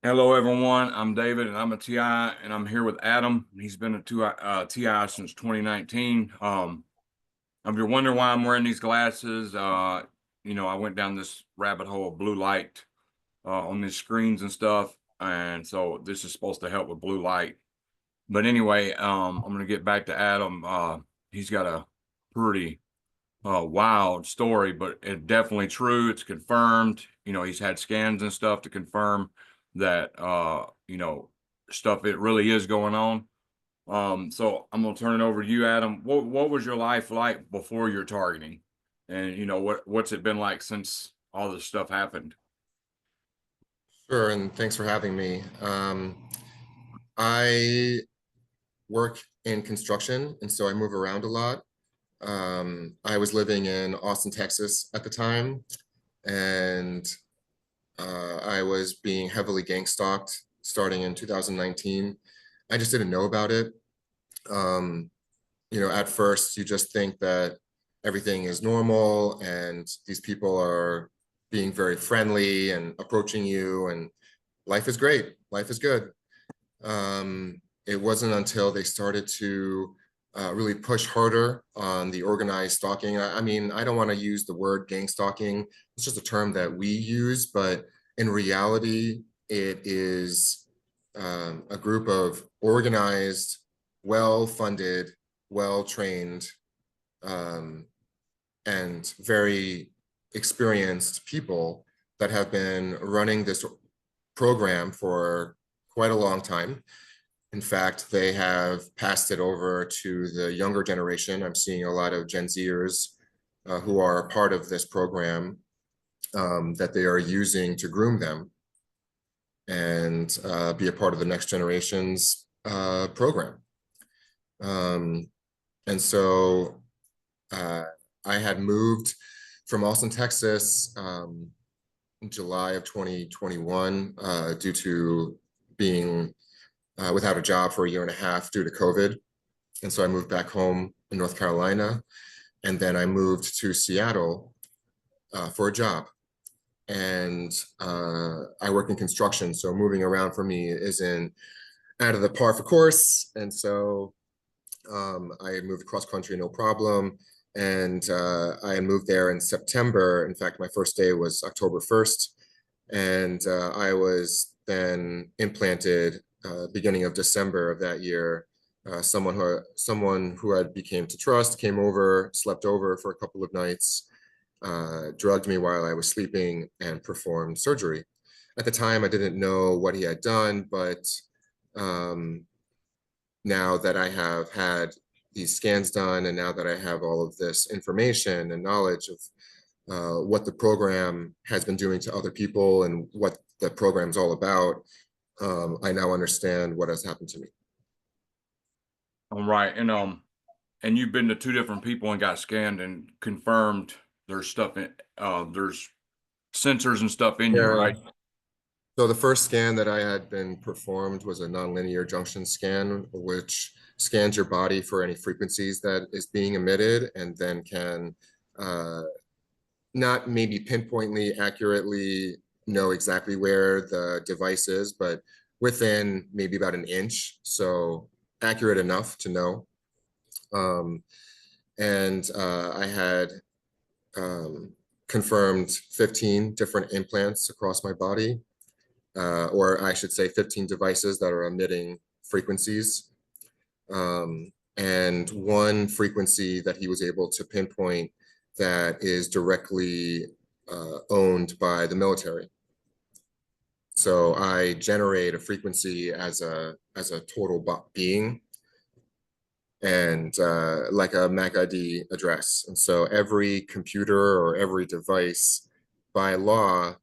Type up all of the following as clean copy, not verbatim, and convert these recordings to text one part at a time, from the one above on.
Hello, everyone. I'm David, and I'm a TI, and I'm here with Adam. He's been a TI since 2019. If you're wondering why I'm wearing these glasses, I went down this rabbit hole of blue light on these screens and stuff, and so this is supposed to help with blue light. But anyway, I'm going to get back to Adam. He's got a pretty wild story, but it's definitely true. It's confirmed. He's had scans and stuff to confirm that stuff it really is going on. So I'm gonna turn it over to you, Adam. What was your life like before your targeting? And what's it been like since all this stuff happened? Sure, and thanks for having me. I work in construction, and so I move around a lot. I was living in Austin, Texas at the time, and I was being heavily gang stalked starting in 2019. I just didn't know about it. Um, at first, you just think that everything is normal and these people are being very friendly and approaching you, and life is great. Life is good. It wasn't until they started to really push harder on the organized stalking. I mean, I don't want to use the word gang stalking. It's just a term that we use, but in reality, it is a group of organized, well-funded, well-trained, um, and very experienced people that have been running this program for quite a long time. In fact, they have passed it over to the younger generation. I'm seeing a lot of Gen Zers who are a part of this program that they are using to groom them and be a part of the next generation's program. Um, and so uh, I had moved from Austin, Texas, in July of 2021 due to being without a job for a year and a half due to COVID. And so I moved back home in North Carolina. And then I moved to Seattle for a job. And I work in construction. So moving around for me isn't out of the par for course. And so I moved across country, no problem. And I moved there in September. In fact, my first day was October 1st. And I was then implanted beginning of December of that year. Someone who I became to trust came over, slept over for a couple of nights, drugged me while I was sleeping, and performed surgery. At the time, I didn't know what he had done, but um, now that I have had these scans done, and now that I have all of this information and knowledge of what the program has been doing to other people and what the program's all about, I now understand what has happened to me. All right, and you've been to two different people and got scanned and confirmed there's stuff in there's sensors and stuff in you, Yeah. right? So the first scan that I had been performed was a nonlinear junction scan, which scans your body for any frequencies that is being emitted and then can uh, not maybe pinpointly accurately know exactly where the device is, but within maybe about an inch. So accurate enough to know. Um, and I had um, confirmed 15 different implants across my body, or I should say 15 devices that are emitting frequencies. And one frequency that he was able to pinpoint that is directly owned by the military. So I generate a frequency as a total being and like a MAC ID address. And so every computer or every device by law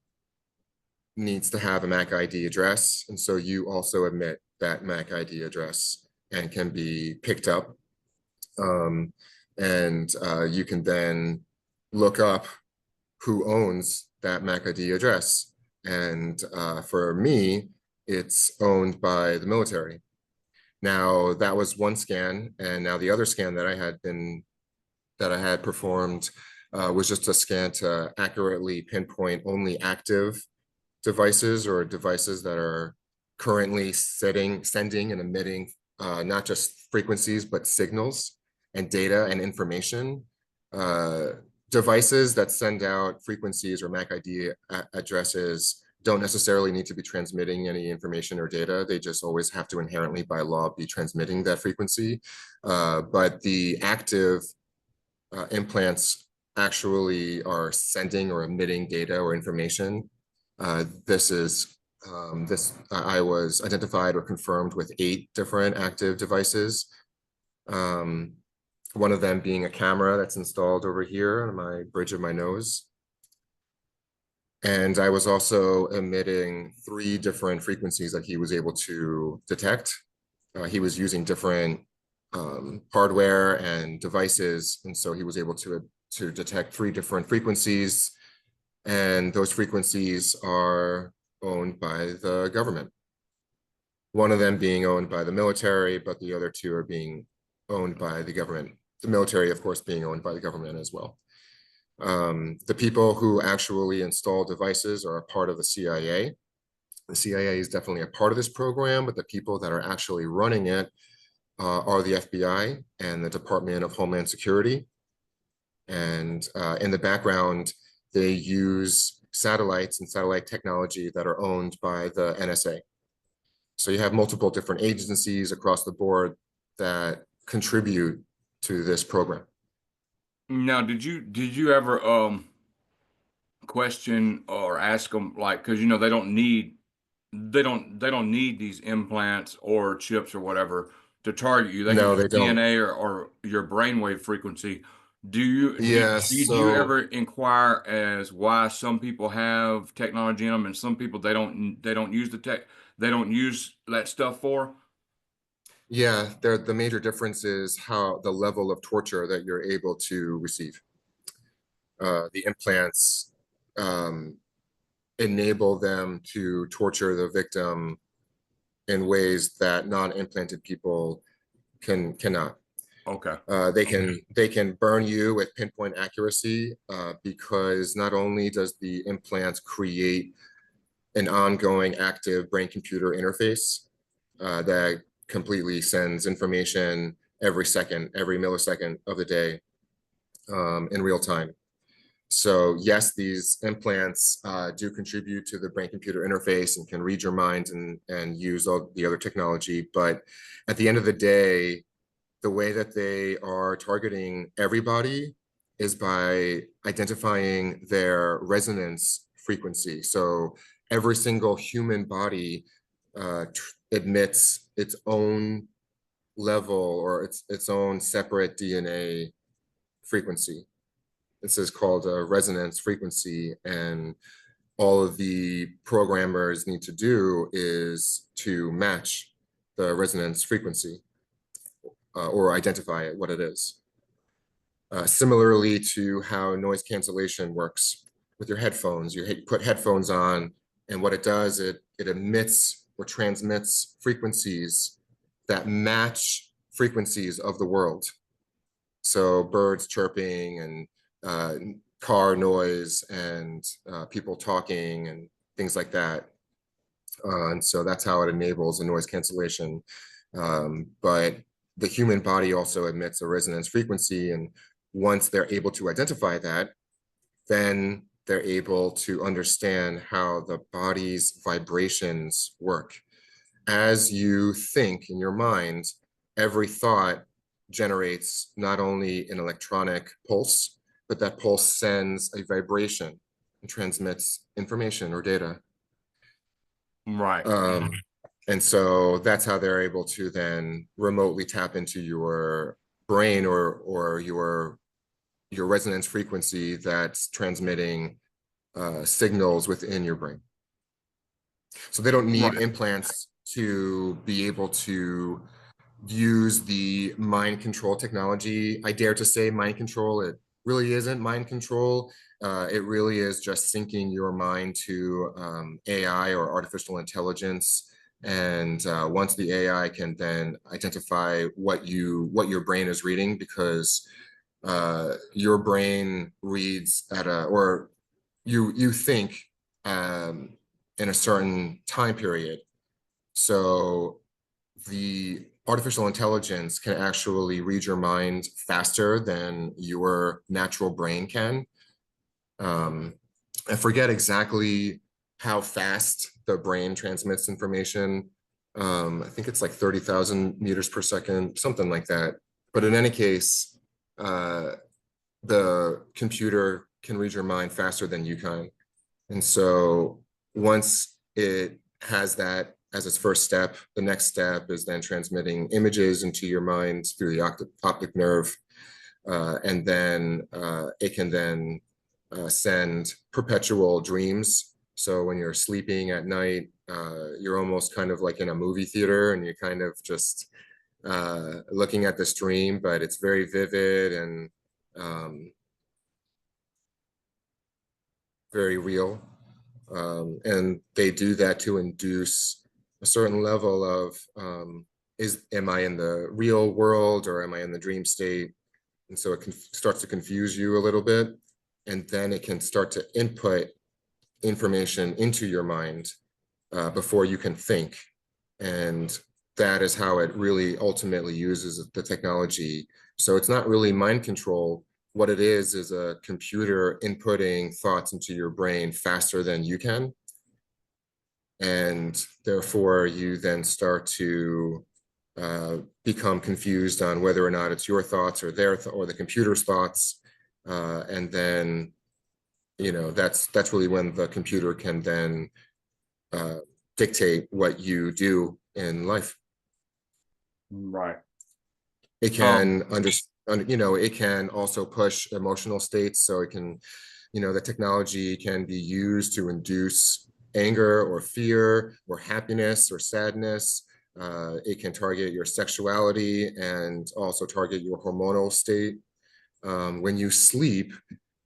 needs to have a MAC ID address. And so you also emit that MAC ID address and can be picked up. Um, and you can then look up who owns that MAC ID address. And for me, it's owned by the military. Now that was one scan, and now the other scan that I had performed was just a scan to accurately pinpoint only active devices or devices that are currently sending and emitting not just frequencies, but signals and data and information. Uh, Devices that send out frequencies or MAC ID addresses don't necessarily need to be transmitting any information or data. They just always have to inherently by law be transmitting that frequency. But the active implants actually are sending or emitting data or information. I was identified or confirmed with 8 different active devices. Um, one of them being a camera that's installed over here on my bridge of my nose. And I was also emitting 3 different frequencies that he was able to detect. He was using different hardware and devices, and so he was able to detect 3 different frequencies, and those frequencies are owned by the government. One of them being owned by the military, but the other 2 are being owned by the government. The military, of course, being owned by the government as well. The people who actually install devices are a part of the CIA. The CIA is definitely a part of this program, but the people that are actually running it are the FBI and the Department of Homeland Security. And in the background, they use satellites and satellite technology that are owned by the NSA. So you have multiple different agencies across the board that contribute to this program. Now, did you ever question or ask them, like, because they don't need they don't need these implants or chips or whatever to target you. They can No, use they don't. DNA or your brainwave frequency. Did you So ever inquire as why some people have technology in them and some people they don't use the tech, they don't use that stuff for? yeah, the major difference is how the level of torture that you're able to receive. The implants um, enable them to torture the victim in ways that non-implanted people cannot. Okay. They can burn you with pinpoint accuracy because not only does the implant create an ongoing active brain-computer interface that completely sends information every second, every millisecond of the day in real time. So yes, these implants do contribute to the brain-computer interface and can read your mind and use all the other technology. But at the end of the day, the way that they are targeting everybody is by identifying their resonance frequency. So every single human body emits its own level or its own separate DNA frequency. This is called a resonance frequency, and all of the programmers need to do is to match the resonance frequency or identify it, what it is. Similarly to how noise cancellation works with your headphones. You put headphones on, and what it does, it emits or transmits frequencies that match frequencies of the world. So birds chirping and car noise and people talking and things like that. And so that's how it enables the noise cancellation. But the human body also emits a resonance frequency. And once they're able to identify that, then they're able to understand how the body's vibrations work. As you think in your mind, every thought generates not only an electronic pulse, but that pulse sends a vibration and transmits information or data. Right. Um, and so that's how they're able to then remotely tap into your brain or your resonance frequency that's transmitting signals within your brain. So they don't need Right. implants to be able to use the mind control technology. I dare to say mind control. It really isn't mind control. It really is just syncing your mind to AI or artificial intelligence. And once the AI can then identify what your brain is reading, because your brain reads at a, or you think um, in a certain time period. So the artificial intelligence can actually read your mind faster than your natural brain can. I forget exactly how fast the brain transmits information. I think it's like 30,000 meters per second, something like that. But in any case, the computer can read your mind faster than you can. And so once it has that as its first step, the next step is then transmitting images into your mind through the optic nerve. And then it can then send perpetual dreams. So when you're sleeping at night, you're almost kind of like in a movie theater and you're kind of just looking at this dream, but it's very vivid and very real. And they do that to induce a certain level of am I in the real world or am I in the dream state? And so it starts to confuse you a little bit. And then it can start to input information into your mind before you can think. And that is how it really ultimately uses the technology. So it's not really mind control. What it is a computer inputting thoughts into your brain faster than you can. And therefore you then start to become confused on whether or not it's your thoughts or or the computer's thoughts. And then, that's really when the computer can then dictate what you do in life. Right. It Um, can it can also push emotional states. So it can, the technology can be used to induce anger or fear or happiness or sadness. It can target your sexuality and also target your hormonal state. When you sleep,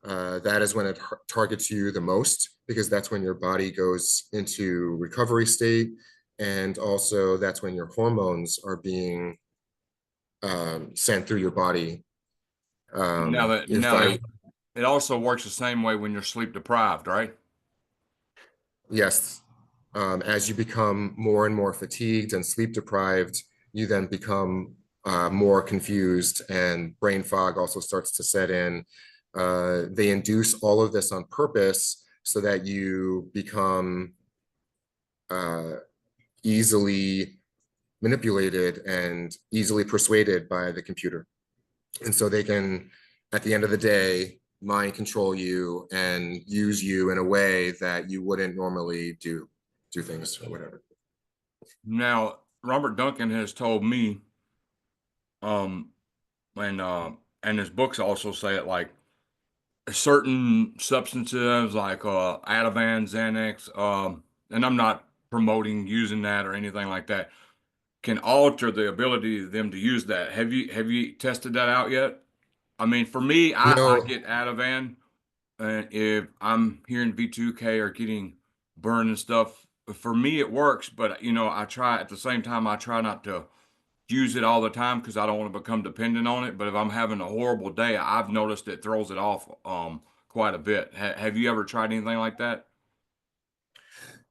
that is when it targets you the most because that's when your body goes into recovery state. And also that's when your hormones are being sent through your body. If now I, it also works the same way when you're sleep deprived, right? yes, as you become more and more fatigued and sleep deprived, you then become more confused and brain fog also starts to set in. They induce all of this on purpose so that you become uh, easily manipulated and easily persuaded by the computer. And so they can, at the end of the day, mind control you and use you in a way that you wouldn't normally do things or whatever. Now, Robert Duncan has told me, um, and his books also say it like certain substances like Ativan, Xanax, and I'm not promoting using that or anything like that, can alter the ability of them to use that. Have you tested that out yet? I mean, for me, You I know, get Ativan, and if I'm hearing V2K or getting burned and stuff, for me it works. But I try at the same time. I try not to use it all the time because I don't want to become dependent on it. But if I'm having a horrible day, I've noticed it throws it off quite a bit. Have you ever tried anything like that?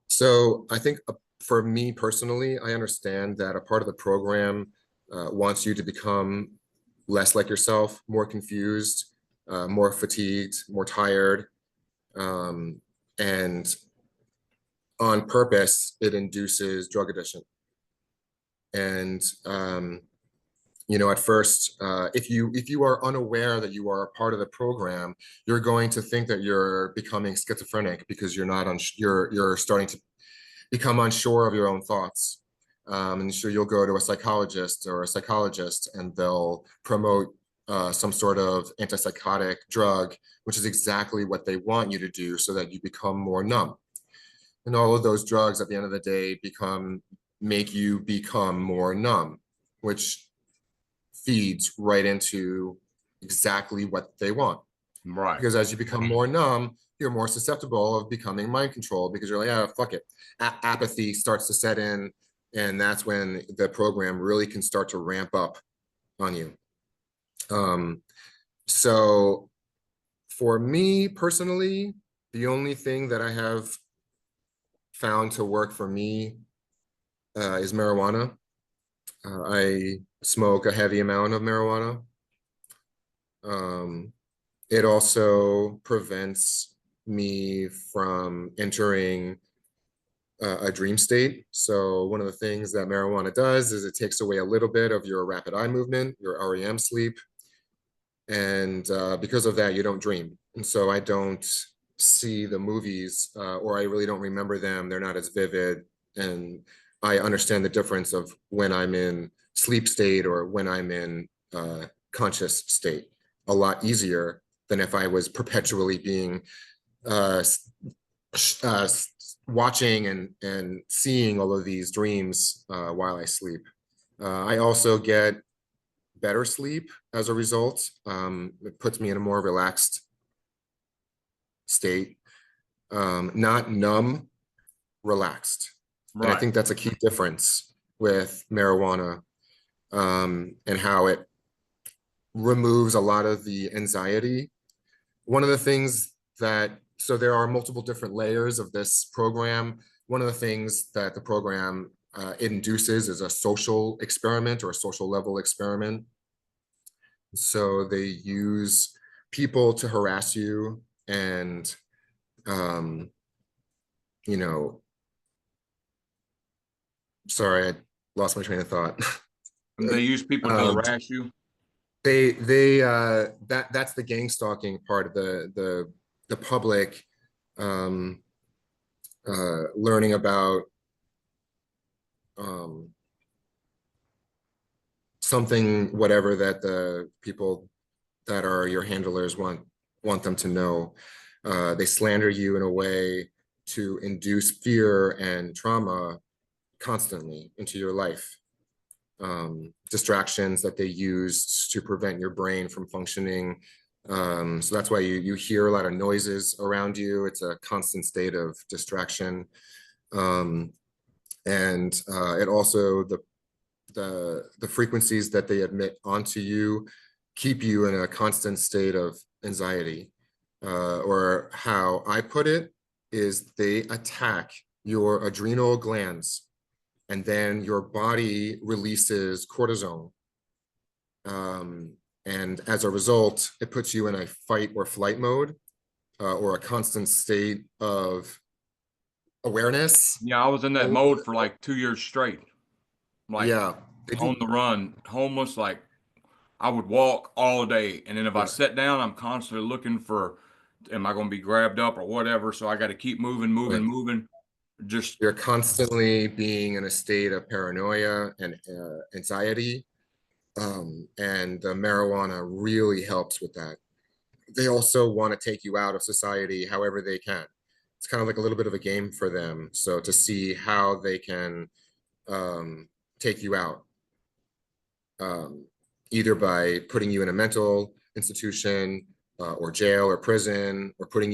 so I think for me personally, I understand that a part of the program wants you to become less like yourself, more confused, more fatigued, more tired. And on purpose, it induces drug addiction. And at first, if you are unaware that you are a part of the program, you're going to think that you're becoming schizophrenic because you're starting to become unsure of your own thoughts. And so you'll go to a psychologist or a psychologist, and they'll promote some sort of antipsychotic drug, which is exactly what they want you to do, so that you become more numb. And all of those drugs, at the end of the day, make you become more numb, which feeds right into exactly what they want. Right. Because as you become more numb, you're more susceptible of becoming mind controlled because you're like, yeah, fuck it. Apathy starts to set in, and that's when the program really can start to ramp up on you. Um, so for me personally, the only thing that I have found to work for me is marijuana. I smoke a heavy amount of marijuana. Um, it also prevents me from entering a dream state. So one of the things that marijuana does is it takes away a little bit of your rapid eye movement, your REM sleep, and because of that, you don't dream. And so I don't see the movies, or I really don't remember them. They're not as vivid, and I understand the difference of when I'm in sleep state or when I'm in conscious state a lot easier than if I was perpetually being uh, uh, watching and seeing all of these dreams while I sleep. I also get better sleep as a result. It puts me in a more relaxed state, not numb, relaxed. And I Right. think that's a key difference with marijuana, and how it removes a lot of the anxiety. One of the things so there are multiple different layers of this program. One of the things that the program induces is a social experiment or a social level experiment. So they use people to harass you and, um, you know, sorry, I lost my train of thought. And they use people to um, harass you. that's the gang stalking part of the public um, learning about um, something, whatever that the people that are your handlers want them to know. They slander you in a way to induce fear and trauma constantly into your life. Distractions that they use to prevent your brain from functioning. So that's why you hear a lot of noises around you. It's a constant state of distraction. Um, and it also the frequencies that they emit onto you keep you in a constant state of anxiety. Or how I put it is they attack your adrenal glands, and then your body releases cortisone. Um, and as a result, it puts you in a fight or flight mode, or a constant state of awareness. Yeah, I was in that mode for like 2 years straight, like Yeah, they do. on the run, homeless. Like I would walk all day, and then if I Yeah, sat down, I'm constantly looking for, am I going to be grabbed up or whatever? So I got to keep moving, moving, right. moving. Just You're constantly being in a state of paranoia and anxiety. And the marijuana really helps with that. They also want to take you out of society however they can. It's kind of like a little bit of a game for them. So to see how they can take you out, um, either by putting you in a mental institution, or jail or prison, or putting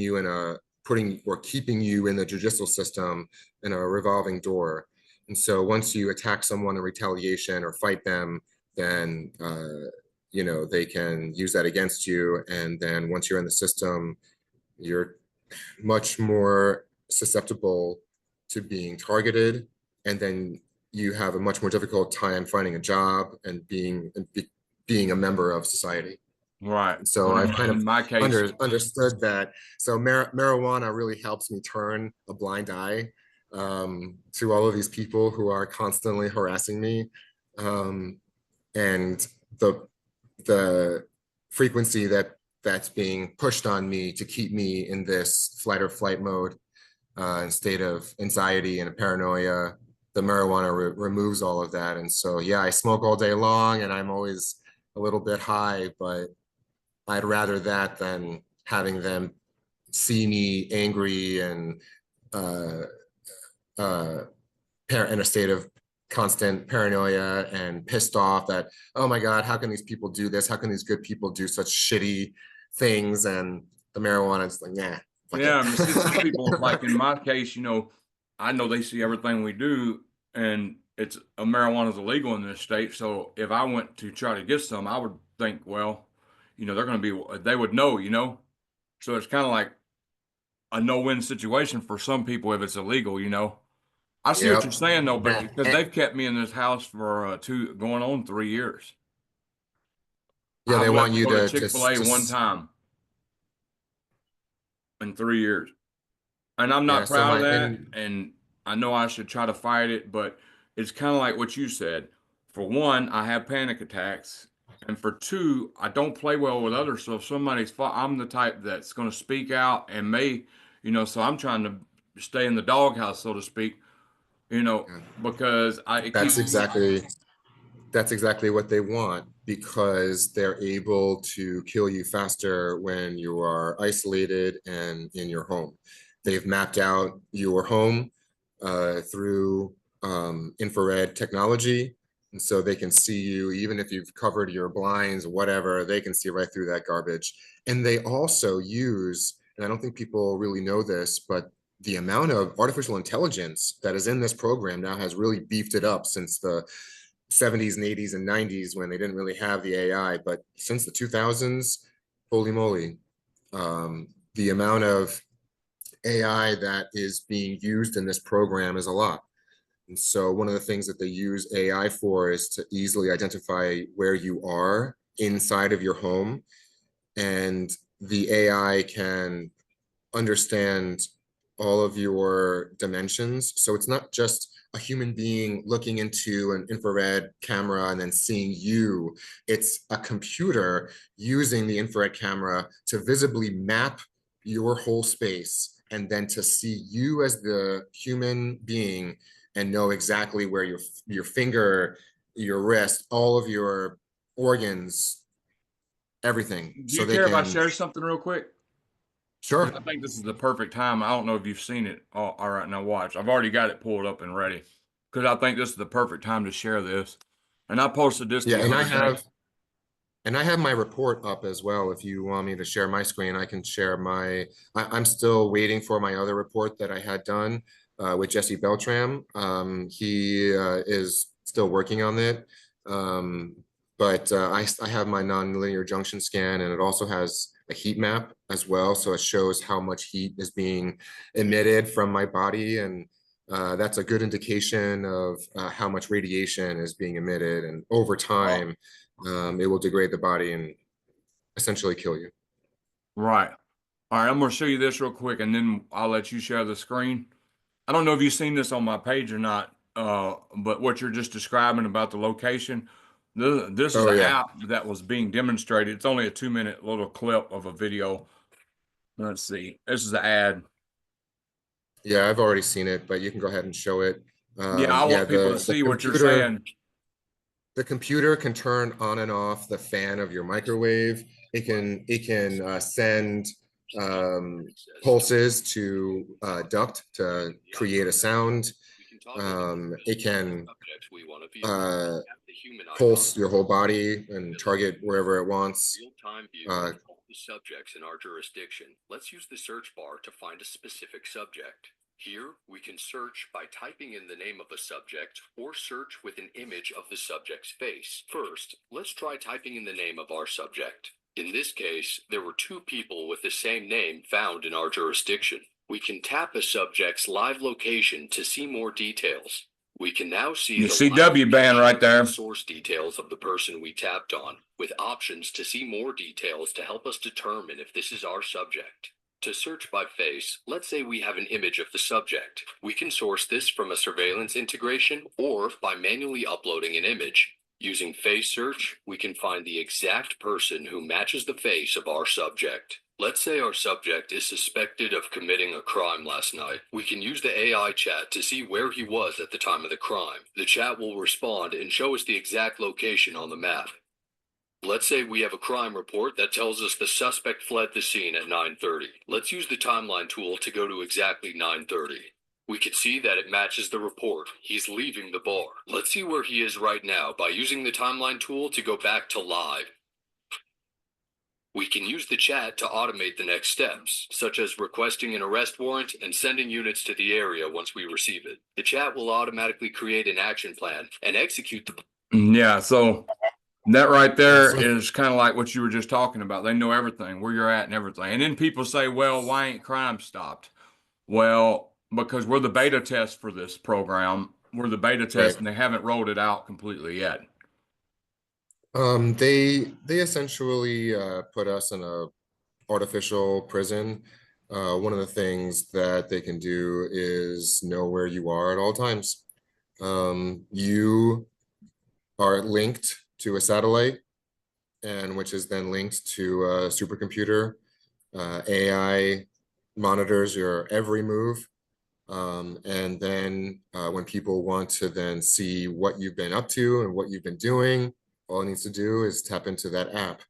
or keeping you in the judicial system in a revolving door. And so once you attack someone in retaliation or fight them, then they can use that against you. And then once you're in the system, you're much more susceptible to being targeted, and then you have a much more difficult time finding a job and being a member of society. right. And so Well, I've kind in of my case, understood that. So marijuana really helps me turn a blind eye to all of these people who are constantly harassing me, um, and the the frequency that's being pushed on me to keep me in this flight or flight mode, state of anxiety and paranoia. The marijuana removes all of that. And so, yeah, I smoke all day long and I'm always a little bit high, but I'd rather that than having them see me angry and uh, uh, in a state of constant paranoia and pissed off that, oh my God, how can these people do this? How can these good people do such shitty things? And the marijuana is like, yeah, fuck yeah, it. I mean, see, some people, like in my case, I know they see everything we do, and it's marijuana is illegal in this state. So if I went to try to get some, I would think, well, they're going to be, they would know. So it's kind of like a no-win situation for some people if it's illegal. I see what you're Yep. saying though, but because And- they've kept me in this house for going on 3 years. yeah, I've they left want to you go to to, Chick-fil-A one time in 3 years. And I'm yeah, not so proud of my, that. and And I know I should try to fight it, but it's kind of like what you said. For one, I have panic attacks. And for two, I don't play well with others. So if somebody's fault, I'm the type that's going to speak out and so I'm trying to stay in the doghouse, so to speak, yeah, because it that's keeps me. exactly what they want because they're able to kill you faster when you are isolated and in your home. They've mapped out your home through infrared technology. And so they can see you, even if you've covered your blinds, whatever, they can see right through that garbage. And they also use, and I don't think people really know this, but the amount of artificial intelligence that is in this program now has really beefed it up since the 70s and 80s and 90s when they didn't really have the AI. But since the 2000s, holy moly, the amount of AI that is being used in this program is a lot. And so one of the things that they use AI for is to easily identify where you are inside of your home. And the AI can understand all of your dimensions. So it's not just a human being looking into an infrared camera and then seeing you. It's a computer using the infrared camera to visibly map your whole space and then to see you as the human being and know exactly where your finger, your wrist, all of your organs, everything. Do So you they care if I can, share something real quick? Because I sure. think this is the perfect time. I don't know if you've seen it. Oh, all right, now watch. I've already got it pulled up and ready. Because I think this is the perfect time to share this. And I posted this Yeah, the other day. and I have my report up as well. If you want me to share my screen, I can share I'm still waiting for my other report that I had done with Jesse Beltram. He is still working on it. Um, but I have my nonlinear junction scan, and it also has a heat map as well. So it shows how much heat is being emitted from my body. And that's a good indication of how much radiation is being emitted. And over Oh, time, it will degrade the body and essentially kill you. right. All right, I'm going to show you this real quick and then I'll let you share the screen. I don't know if you've seen this on my page or not, but what you're just describing about the location, this is Oh an yeah. app that was being demonstrated. It's only a 2-minute little clip of a video. Let's see. This is an ad. Yeah, I've already seen it, but you can go ahead and show it. Yeah, I Yeah, want people to see what you're saying. the computer can turn on and off the fan of your microwave. It can send um, pulses to duct to create a sound. It can uh, pulse your whole body and target wherever it wants. Real-time view Uh, of all the subjects in our jurisdiction. Let's use the search bar to find a specific subject. Here, we can search by typing in the name of a subject or search with an image of the subject's face. First, let's try typing in the name of our subject. In this case, there were two people with the same name found in our jurisdiction. We can tap a subject's live location to see more details. We can now see The the live CW band location right there. and source details of the person we tapped on, with options to see more details to help us determine if this is our subject. To search by face, let's say we have an image of the subject. We can source this from a surveillance integration or by manually uploading an image. Using face search, we can find the exact person who matches the face of our subject. Let's say our subject is suspected of committing a crime last night. We can use the AI chat to see where he was at the time of the crime. The chat will respond and show us the exact location on the map. Let's say we have a crime report that tells us the suspect fled the scene at 9:30. Let's use the timeline tool to go to exactly 9:30. We can see that it matches the report. He's leaving the bar. Let's see where he is right now by using the timeline tool to go back to live. We can use the chat to automate the next steps, such as requesting an arrest warrant and sending units to the area once we receive it. The chat will automatically create an action plan and execute the Yeah, so that right there so is kind of like what you were just talking about. They know everything, where you're at and everything. And then people say, well, why ain't crime stopped? Well, because we're the beta test for this program. We're the beta test, Right. and they haven't rolled it out completely yet. They essentially put us in a artificial prison. One of the things that they can do is know where you are at all times. You are linked to a satellite, and which is then linked to a supercomputer. AI monitors your every move. And then when people want to then see what you've been up to and what you've been doing, all it needs to do is tap into that app.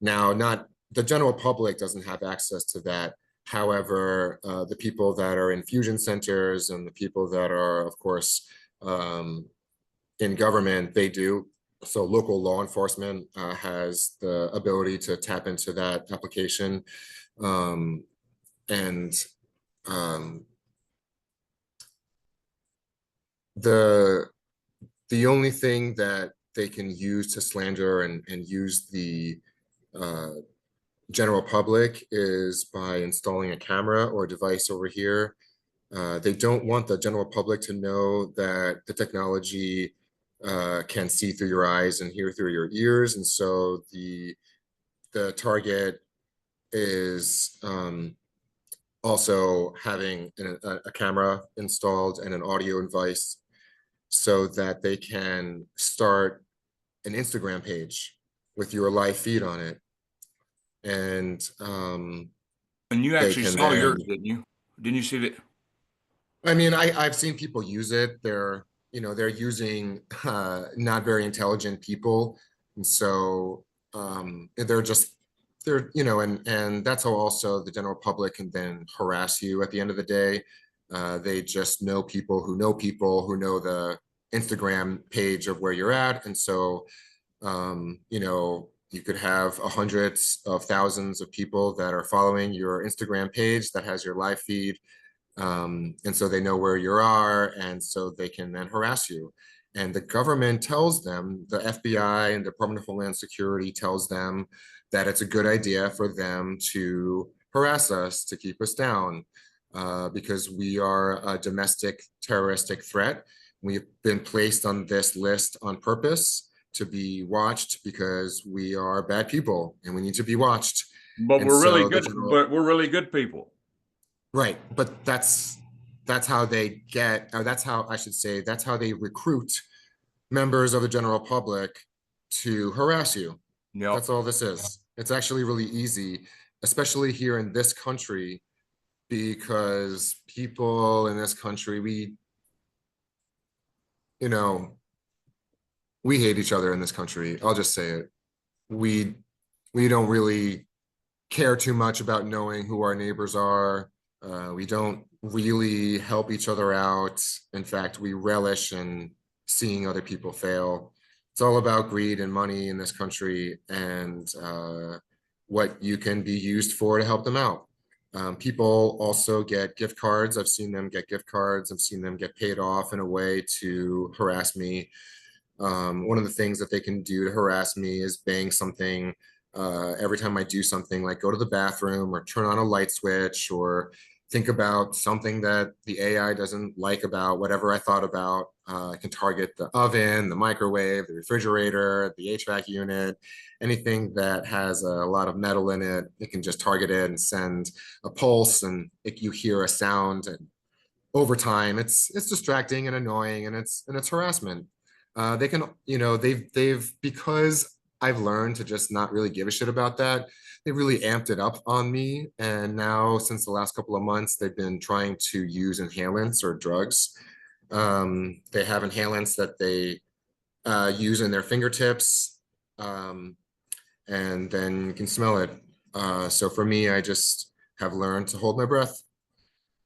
Now, not the general public doesn't have access to that. However, the people that are in fusion centers and the people that are, of course, in government, they do. So local law enforcement has the ability to tap into that application. Um, and um, the only thing that they can use to slander and use the uh, general public is by installing a camera or a device over here. They don't want the general public to know that the technology can see through your eyes and hear through your ears. And so the target is also having a camera installed and an audio device so that they can start an Instagram page with your live feed on it. And And you they actually can saw then, yours, didn't you? Didn't you see that? I mean, I've seen people use it. They're using not very intelligent people. And so and that's how also the general public can then harass you at the end of the day. They just know people who know the Instagram page of where you're at. And so you could have hundreds of thousands of people that are following your Instagram page that has your live feed. And so they know where you are, and so they can then harass you. And the government tells them, the FBI and Department of Homeland Security tells them that it's a good idea for them to harass us, to keep us down, because we are a domestic terroristic threat. We've been placed on this list on purpose to be watched because we are bad people and we need to be watched. But And we're really so good. But we're really good people. right, but that's how they get, or that's how I should say, that's how they recruit members of the general public to harass you. Yep. That's all this is. It's actually really easy, especially here in this country, because people in this country, you know, we hate each other in this country. I'll just say it. We we don't really care too much about knowing who our neighbors are. We don't really help each other out. In fact, we relish in seeing other people fail. It's all about greed and money in this country and what you can be used for to help them out. People also get gift cards. I've seen them get gift cards. I've seen them get paid off in a way to harass me. One of the things that they can do to harass me is bang something every time I do something, like go to the bathroom or turn on a light switch or think about something that the AI doesn't like about whatever I thought about. I can target the oven, the microwave, the refrigerator, the HVAC unit, anything that has a lot of metal in it. It can just target it and send a pulse, and you hear a sound. And over time, it's distracting and annoying, and it's harassment. They can, they've because I've learned to just not really give a shit about that. They really amped it up on me. And now, since the last couple of months, they've been trying to use inhalants or drugs. They have inhalants that they use in their fingertips, and then you can smell it. So for me, I just have learned to hold my breath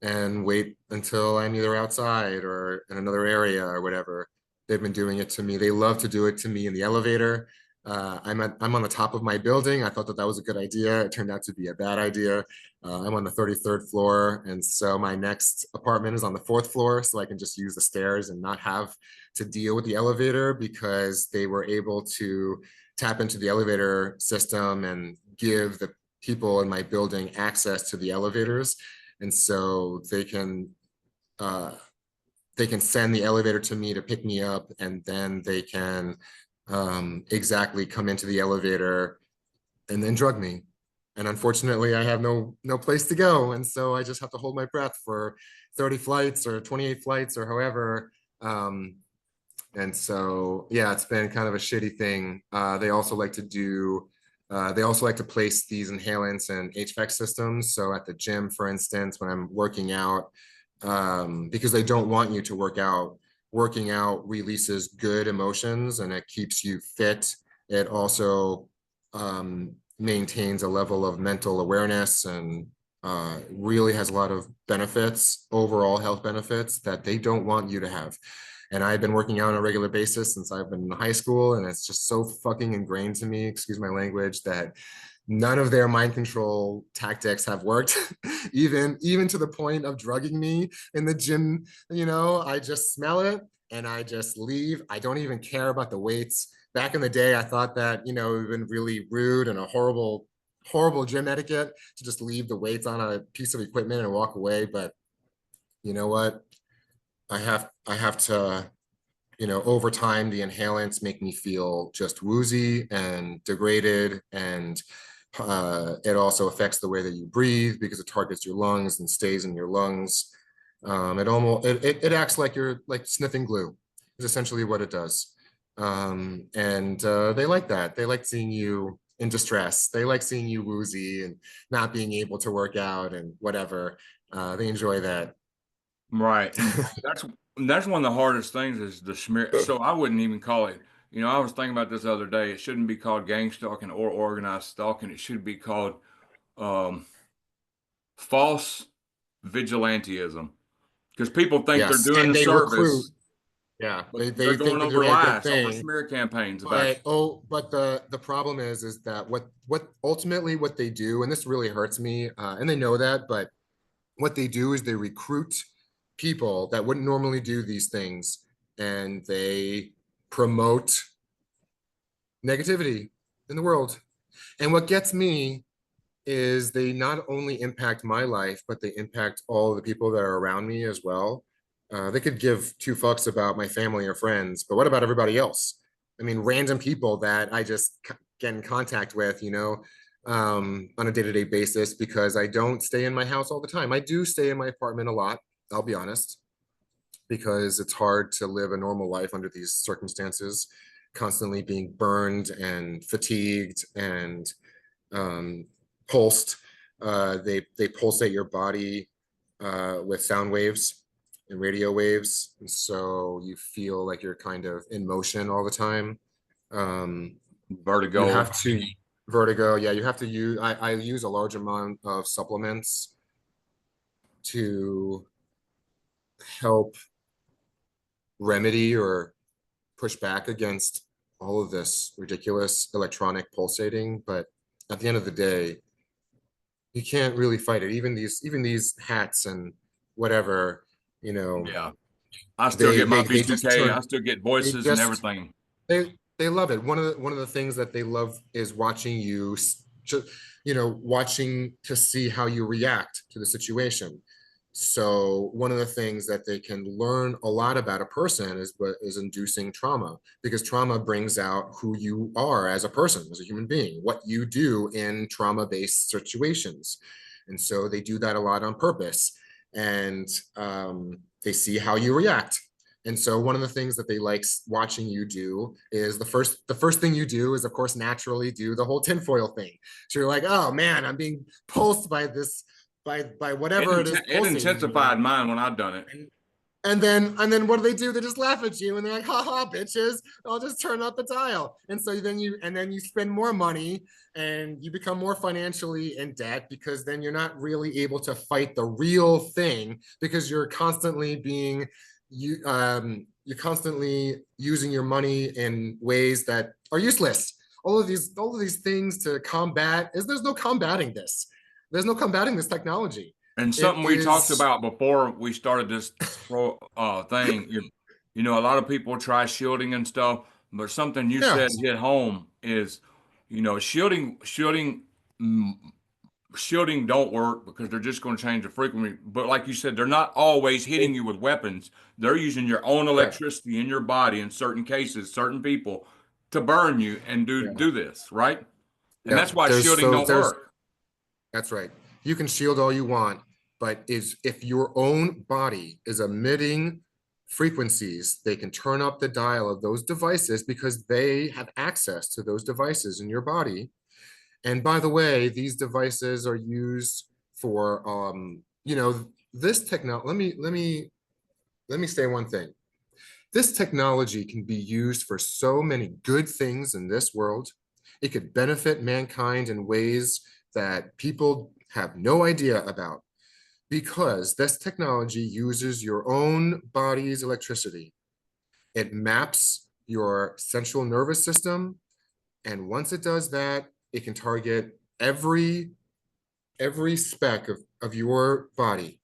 and wait until I'm either outside or in another area or whatever. They've been doing it to me. They love to do it to me in the elevator. I'm on the top of my building. I thought that was a good idea. It turned out to be a bad idea. I'm on the 33rd floor, and so my next apartment is on the 4th floor, so I can just use the stairs and not have to deal with the elevator, because they were able to tap into the elevator system and give the people in my building access to the elevators. And so they can they can send the elevator to me to pick me up, and then they can exactly come into the elevator and then drug me. And unfortunately, I have no place to go, and so I just have to hold my breath for 30 flights or 28 flights or however. And so, yeah, it's been kind of a shitty thing. They also like to do, they also like to place these inhalants and HVAC systems. So at the gym, for instance, when I'm working out, because they don't want you to work out, working out releases good emotions and it keeps you fit. It also maintains a level of mental awareness and really has a lot of benefits, overall health benefits that they don't want you to have. And I've been working out on a regular basis since I've been in high school, and it's just so fucking ingrained to me, excuse my language, that none of their mind control tactics have worked. even to the point of drugging me in the gym. I just smell it and I just leave. I don't even care about the weights. Back in the day, I thought that, it would have been really rude and a horrible gym etiquette to just leave the weights on a piece of equipment and walk away. But you know what? I have to, over time, the inhalants make me feel just woozy and degraded. And it also affects the way that you breathe because it targets your lungs and stays in your lungs. It acts like you're like sniffing glue is essentially what it does. And they like that. They like seeing you in distress. They like seeing you woozy and not being able to work out and whatever. They enjoy that. Right. And that's one of the hardest things is the smear. So I wouldn't even call it, I was thinking about this the other day. It shouldn't be called gang stalking or organized stalking. It should be called um, false vigilantism because people think they're Yes, doing and the they recruit. service, Yeah, but they they're think going they're over doing a good lies, over thing. smear campaigns about you. But the problem is that what ultimately what they do, and this really hurts me, and they know that, but what they do is they recruit people that wouldn't normally do these things, and they promote negativity in the world. And what gets me is they not only impact my life, but they impact all the people that are around me as well. They could give two fucks about my family or friends, but what about everybody else? I mean, random people that I just get in contact with, on a day-to-day basis because I don't stay in my house all the time. I do stay in my apartment a lot, I'll be honest, because it's hard to live a normal life under these circumstances, constantly being burned and fatigued and um, pulsed. They pulsate your body with sound waves and radio waves, and so you feel like you're kind of in motion all the time. You Vertigo. have to vertigo. Yeah, you have to use. I use a large amount of supplements to help remedy or push back against all of this ridiculous electronic pulsating. But at the end of the day, you can't really fight it. Even these hats and whatever, you know, Yeah. I still they get my they they just B2K. turn I still get they voices and just everything. they love it. One of the things that they love is watching watching to see how you react to the situation. So one of the things that they can learn a lot about a person is inducing trauma, because trauma brings out who you are as a person, as a human being, what you do in trauma-based situations. And so they do that a lot on purpose, and they see how you react. And so one of the things that they like watching you do is the first thing you do is, of course, naturally do the whole tinfoil thing. So you're like, oh man, I'm being pulsed by this, by whatever it is It pulsing me. intensified mine when I've done it. And then what do? They just laugh at you and they're like, haha, bitches, I'll just turn up the dial. And so then you spend more money and you become more financially in debt, because then you're not really able to fight the real thing, because you're constantly using your money in ways that are useless. All of these things to combat is there's no combating this. There's no combating this technology. And It something we talked is about before we started this thing, a lot of people try shielding and stuff, but something you yeah, said hit home is, shielding shielding don't work because they're just going to change the frequency. But like you said, they're not always hitting you with weapons. They're using your own Correct. electricity in your body in certain cases, certain people to burn you and do this, right? And Yeah, that's why shielding don't work. that's right. You can shield all you want, but if your own body is emitting frequencies, they can turn up the dial of those devices because they have access to those devices in your body. And by the way, these devices are used for, this technology. Let me say one thing. This technology can be used for so many good things in this world. It could benefit mankind in ways that people have no idea about because this technology uses your own body's electricity. It maps your central nervous system. And once it does that, it can target every speck of your body,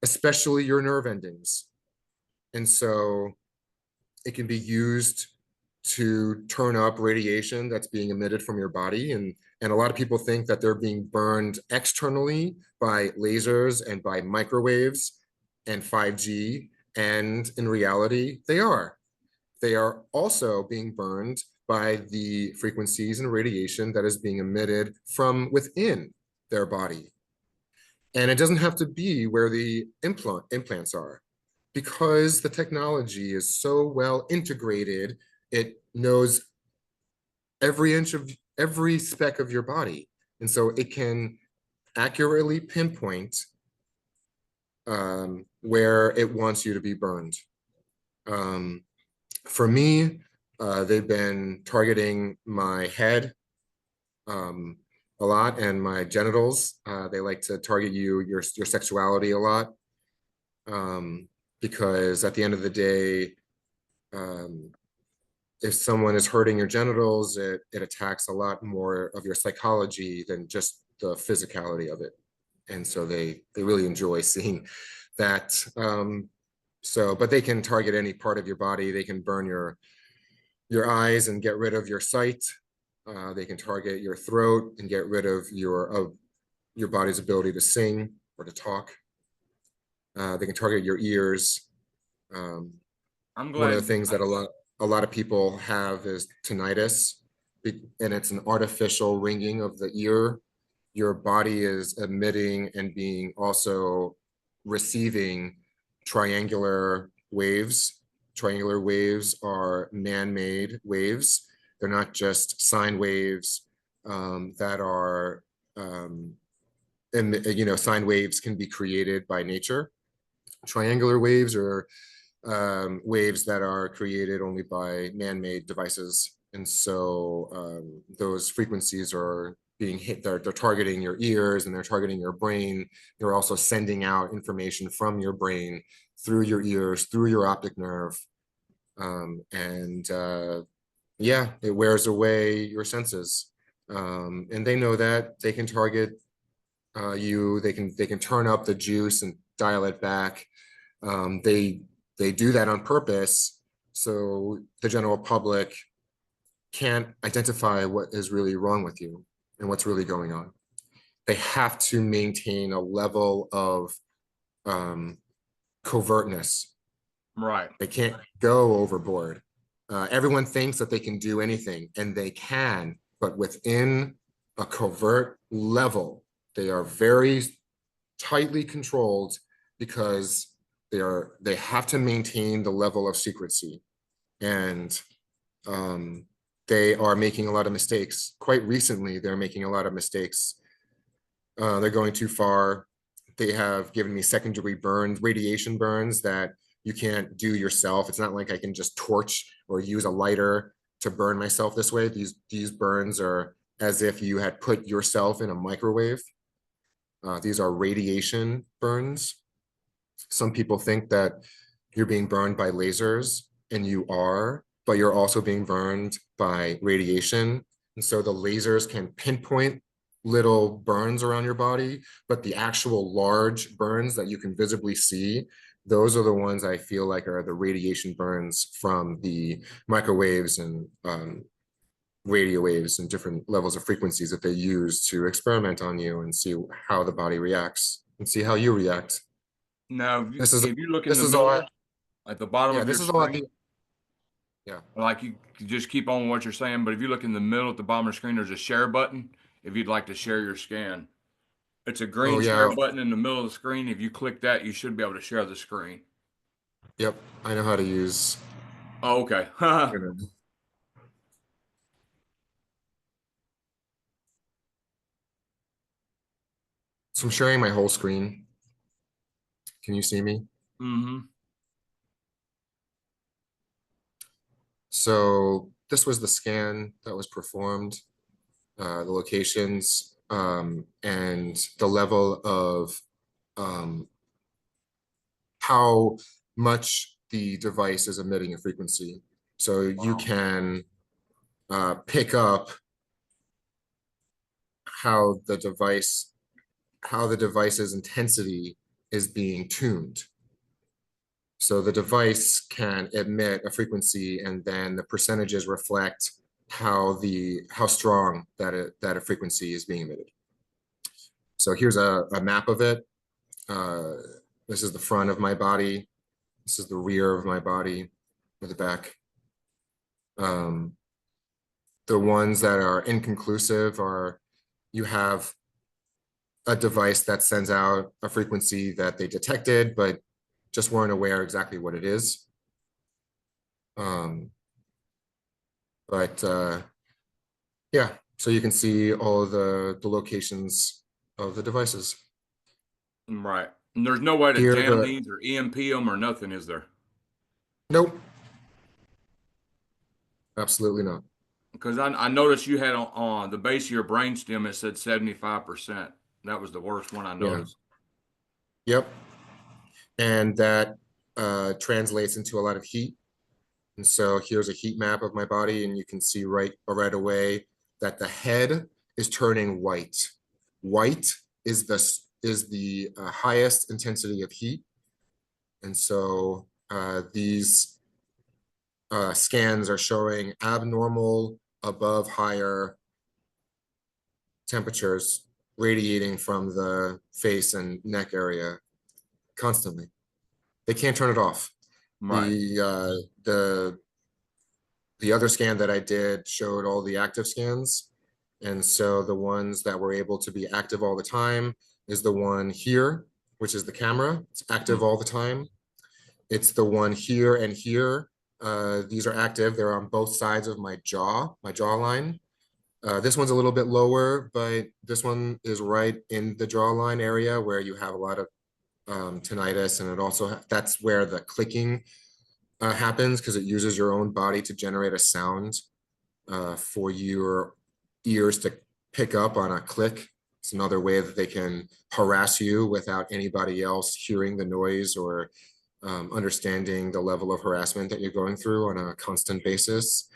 especially your nerve endings. And so it can be used to turn up radiation that's being emitted from your body. And a lot of people think that they're being burned externally by lasers and by microwaves and 5G. And in reality, they are. They are also being burned by the frequencies and radiation that is being emitted from within their body. And it doesn't have to be where the implants are because the technology is so well integrated, it knows every inch of every speck of your body. And so it can accurately pinpoint where it wants you to be burned. For me, they've been targeting my head a lot and my genitals. They like to target your sexuality a lot because at the end of the day, if someone is hurting your genitals, it attacks a lot more of your psychology than just the physicality of it. And so they really enjoy seeing that. But they can target any part of your body. They can burn your eyes and get rid of your sight. They can target your throat and get rid of your body's ability to sing or to talk. They can target your ears. I'm One of glad. the things that a lot of people have is tinnitus, and it's an artificial ringing of the ear. Your body is emitting and being also receiving triangular waves. Triangular waves are man-made waves. They're not just sine waves that are, sine waves can be created by nature. Triangular waves are waves that are created only by man-made devices. And so those frequencies are being hit, they're targeting your ears and they're targeting your brain. They're also sending out information from your brain through your ears, through your optic nerve. Yeah, it wears away your senses. And they know that they can target you, they can turn up the juice and dial it back. They do that on purpose so the general public can't identify what is really wrong with you and what's really going on. They have to maintain a level of covertness. Right. They can't go overboard. Everyone thinks that they can do anything, and they can, but within a covert level. They are very tightly controlled because they have to maintain the level of secrecy, and they are making a lot of mistakes. Quite recently, they're making a lot of mistakes. They're going too far. They have given me second-degree burns, radiation burns that you can't do yourself. It's not like I can just torch or use a lighter to burn myself this way. These burns are as if you had put yourself in a microwave. These are radiation burns. Some people think that you're being burned by lasers, and you are, but you're also being burned by radiation. And so the lasers can pinpoint little burns around your body, but the actual large burns that you can visibly see, those are the ones I feel like are the radiation burns from the microwaves and radio waves and different levels of frequencies that they use to experiment on you and see how the body reacts and see how you react. Now, This is if you look in this the is all middle, at the bottom yeah, of your this is all screen, yeah. like you just keep on what you're saying, but if you look in the middle at the bottom of the screen, there's a share button. If you'd like to share your scan, it's a Oh green share yeah. button in the middle of the screen. If you click that, you should be able to share the screen. Yep. I know how to use. Oh, okay. So I'm sharing my whole screen. Can you see me? Mm-hmm. So this was the scan that was performed, the locations, and the level of how much the device is emitting a frequency. So you Wow. can pick up how the device's intensity is being tuned. So the device can emit a frequency, and then the percentages reflect how strong that a frequency is being emitted. So here's a map of it. Uh, this is the front of my body. This is the rear of my body, or the back. Um, the ones that are inconclusive are you have a device that sends out a frequency that they detected, but just weren't aware exactly what it is. Um, but yeah, so you can see all of the locations of the devices. Right. And there's no way to Here, jam the these or EMP them or nothing, is there? nope, absolutely not. Because I noticed you had on the base of your brainstem, it said 75%. That was the worst one I Yeah, noticed. yep, and that translates into a lot of heat. And so here's a heat map of my body, and you can see right away that the head is turning white. White is the highest intensity of heat, and so these scans are showing abnormal above higher temperatures radiating from the face and neck area constantly. They can't turn it off. Right. The other scan that I did showed all the active scans. And so the ones that were able to be active all the time is the one here, which is the camera. It's active all the time. It's the one here and here. These are active. They're on both sides of my jawline. This one's a little bit lower, but this one is right in the jawline area where you have a lot of tinnitus, and it also that's where the clicking happens because it uses your own body to generate a sound for your ears to pick up on a click. It's another way that they can harass you without anybody else hearing the noise or understanding the level of harassment that you're going through on a constant basis.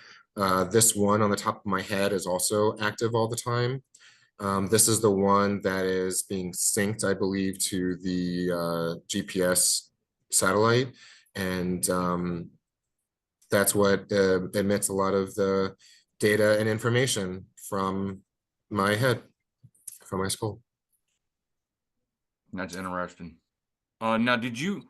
This one on the top of my head is also active all the time. This is the one that is being synced, I believe, to the GPS satellite. And that's what emits a lot of the data and information from my head, from my skull. That's interesting. Now, did you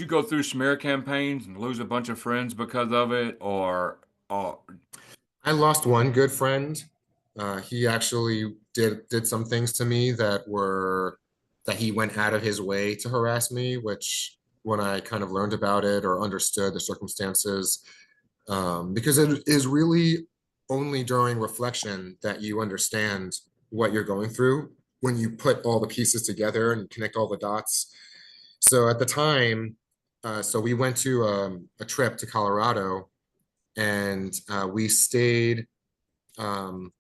go through smear campaigns and lose a bunch of friends because of it, or I lost one good friend. He actually did some things to me that he went out of his way to harass me, which when I kind of learned about it or understood the circumstances, because it is really only during reflection that you understand what you're going through when you put all the pieces together and connect all the dots. So at the time, so we went to a trip to Colorado, and we stayed. Um,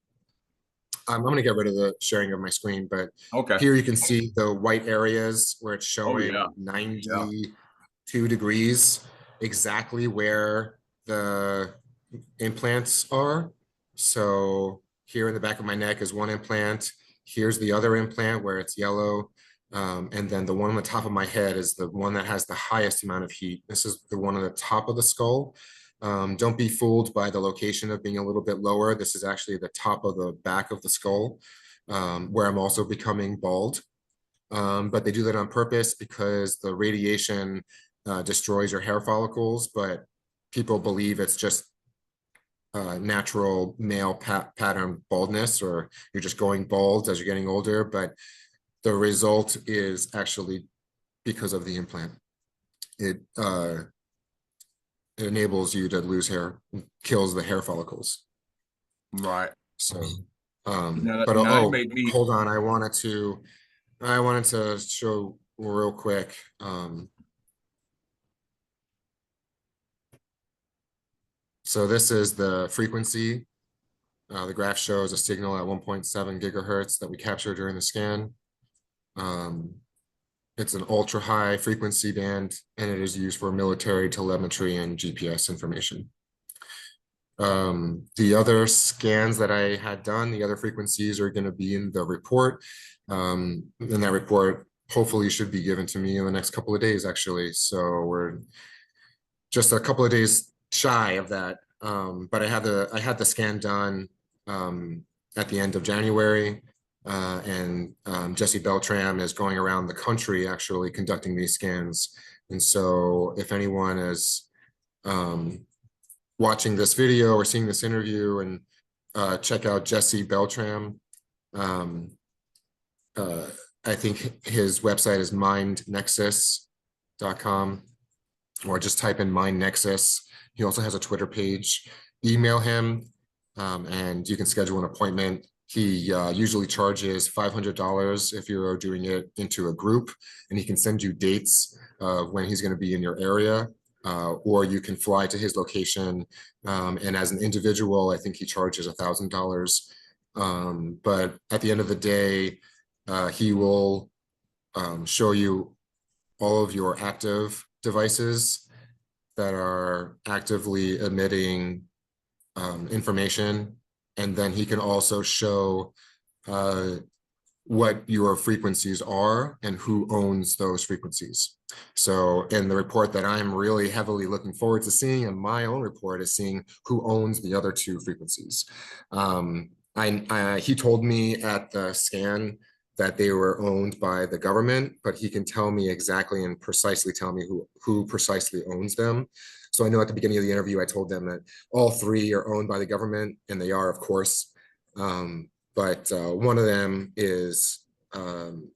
I'm going to get rid of the sharing of my screen, but okay? here you can see the white areas where it's Oh yeah, showing yeah. 92 degrees, exactly where the implants are. So here in the back of my neck is one implant. Here's the other implant where it's yellow. And then the one on the top of my head is the one that has the highest amount of heat. This is the one on the top of the skull. Don't be fooled by the location of being a little bit lower. This is actually the top of the back of the skull, where I'm also becoming bald. But they do that on purpose because the radiation destroys your hair follicles, but people believe it's just natural male pattern baldness, or you're just going bald as you're getting older, but the result is actually because of the implant. It enables you to lose hair, kills the hair follicles. Right. So, Now but that oh, made me. hold on, I wanted to show real quick. So this is the frequency. The graph shows a signal at 1.7 gigahertz that we capture during the scan. It's an ultra high frequency band, and it is used for military telemetry and GPS information. The other scans that I had done, the other frequencies are going to be in the report. And that report hopefully should be given to me in the next couple of days, actually. So we're just a couple of days shy of that. But I had the scan done at the end of January. And Jesse Beltram is going around the country actually conducting these scans. And so if anyone is watching this video or seeing this interview, and check out Jesse Beltram. I think his website is mindnexus.com, or just type in mindnexus. He also has a Twitter page. Email him, and you can schedule an appointment. He usually charges $500 if you're doing it into a group, and he can send you dates of when he's going to be in your area. Or you can fly to his location. And as an individual, I think he charges $1,000. But at the end of the day, he will show you all of your active devices that are actively emitting information. And then he can also show what your frequencies are and who owns those frequencies. So in the report that I'm really heavily looking forward to seeing, and my own report is seeing who owns the other two frequencies. He told me at the scan that they were owned by the government, but he can tell me exactly and precisely tell me who precisely owns them. So I know at the beginning of the interview, I told them that all three are owned by the government, and they are, of course. But one of them is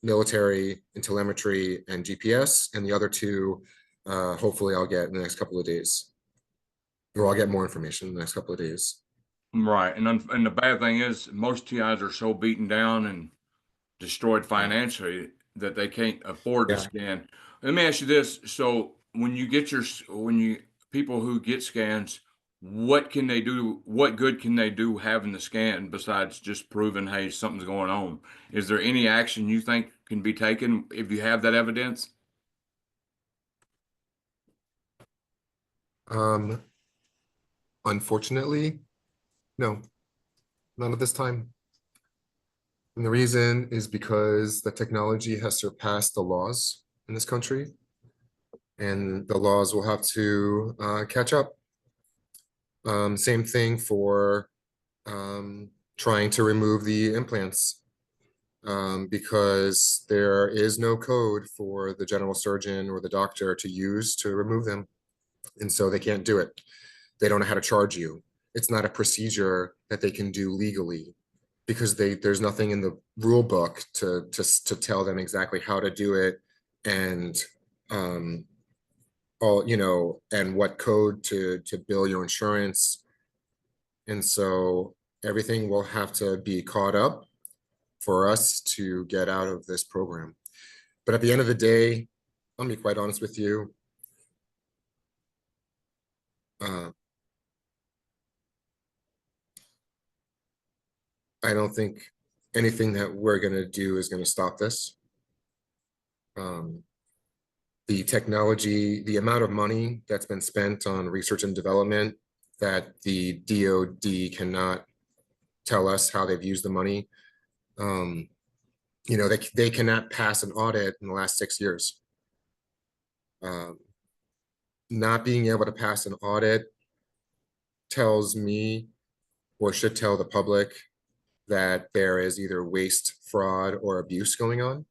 military and telemetry and GPS, and the other two, hopefully I'll get in the next couple of days, or I'll get more information in the next couple of days. Right. And the bad thing is most TIs are so beaten down and destroyed financially that they can't afford to Yeah. scan. Let me ask you this. So when you get people who get scans, what can they do? What good can they do having the scan besides just proving, hey, something's going on? Is there any action you think can be taken if you have that evidence? Unfortunately, no, none at this time. And the reason is because the technology has surpassed the laws in this country, and the laws will have to catch up. Same thing for trying to remove the implants, because there is no code for the general surgeon or the doctor to use to remove them. And so they can't do it. They don't know how to charge you. It's not a procedure that they can do legally, because there's nothing in the rule book to tell them exactly how to do it, and and what code to bill your insurance. And so everything will have to be caught up for us to get out of this program. But at the end of the day, I'll be quite honest with you. I don't think anything that we're going to do is going to stop this. The technology, the amount of money that's been spent on research and development, that the DoD cannot tell us how they've used the money. They cannot pass an audit in the last 6 years. Not being able to pass an audit tells me or should tell the public that there is either waste, fraud, or abuse going on.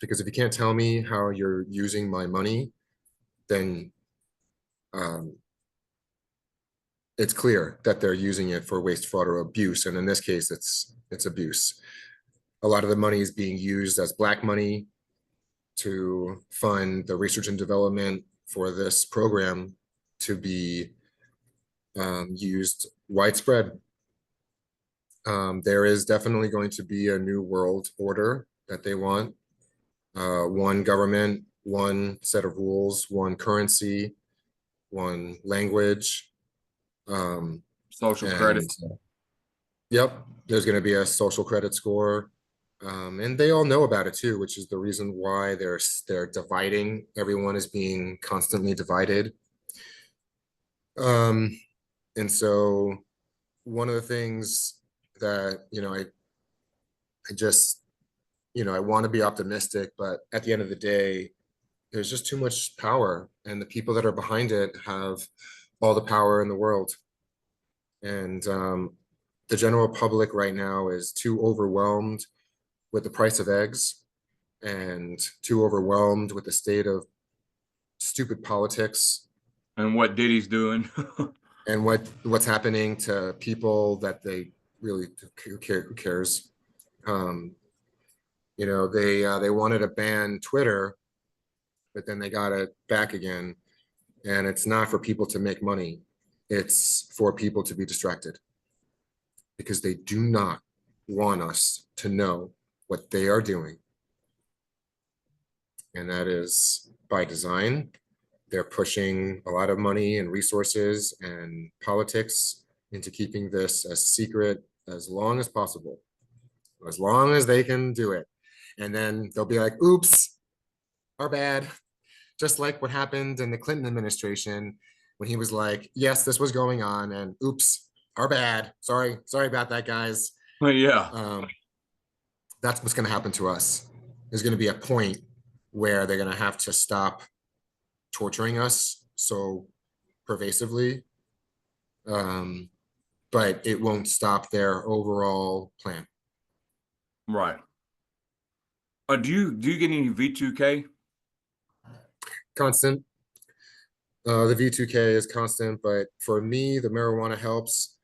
Because if you can't tell me how you're using my money, then it's clear that they're using it for waste, fraud, or abuse. And in this case, it's abuse. A lot of the money is being used as black money to fund the research and development for this program to be used widespread. There is definitely going to be a new world order that they want. One government, one set of rules, one currency, one language. Social And credit. yep, there's going to be a social credit score. And they all know about it too, which is the reason why they're dividing. Everyone is being constantly divided. And so one of the things that, I just, I want to be optimistic, but at the end of the day, there's just too much power, and the people that are behind it have all the power in the world. And the general public right now is too overwhelmed with the price of eggs and too overwhelmed with the state of stupid politics And what Diddy's doing. and what's happening to people that they really who cares. They wanted to ban Twitter, but then they got it back again. And it's not for people to make money. It's for people to be distracted because they do not want us to know what they are doing. And that is by design. They're pushing a lot of money and resources and politics into keeping this as secret as long as possible, as long as they can do it. And then they'll be like, oops, our bad. Just like what happened in the Clinton administration when he was like, yes, this was going on, and oops, our bad. Sorry about that, guys. Yeah. That's what's going to happen to us. There's going to be a point where they're going to have to stop torturing us so pervasively, but it won't stop their overall plan. Right. Do you get any V2K? Constant. The V2K is constant, but for me, the marijuana helps.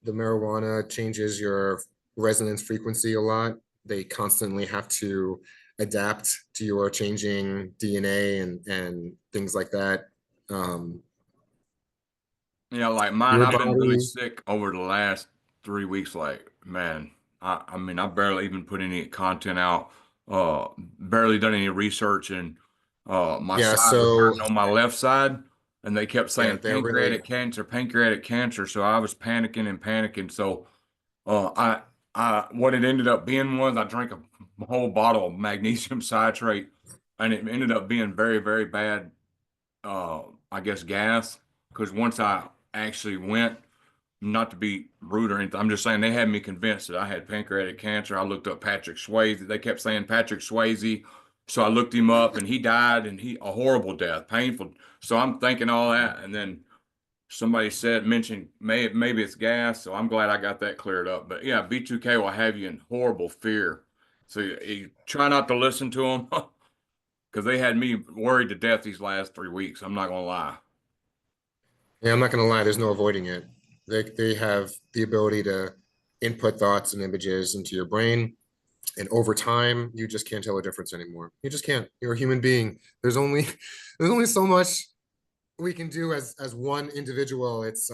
The marijuana changes your resonance frequency a lot. They constantly have to adapt to your changing DNA and things like that. Yeah, like mine, Your I've been really body, sick over the last 3 weeks. Like, man, I mean, I barely even put any content out, barely done any research, and my yeah. side was So hurting on my left side, and they kept yeah, saying they're really pancreatic cancer. So I was panicking and panicking. So what it ended up being was I drank a whole bottle of magnesium citrate, and it ended up being very, very bad, I guess, gas. Because once I actually went, not to be rude or anything, I'm just saying they had me convinced that I had pancreatic cancer. I looked up Patrick Swayze. They kept saying Patrick Swayze. So I looked him up and he died, and a horrible death, painful. So I'm thinking all that. And then somebody mentioned maybe it's gas. So I'm glad I got that cleared up. But yeah, B2K will have you in horrible fear. So you try not to listen to them because they had me worried to death these last 3 weeks. I'm not going to lie. yeah. I'm not gonna lie. There's no avoiding it. They have the ability to input thoughts and images into your brain. And over time, you just can't tell a difference anymore. You just can't. You're a human being. There's only there's only so much we can do as one individual. It's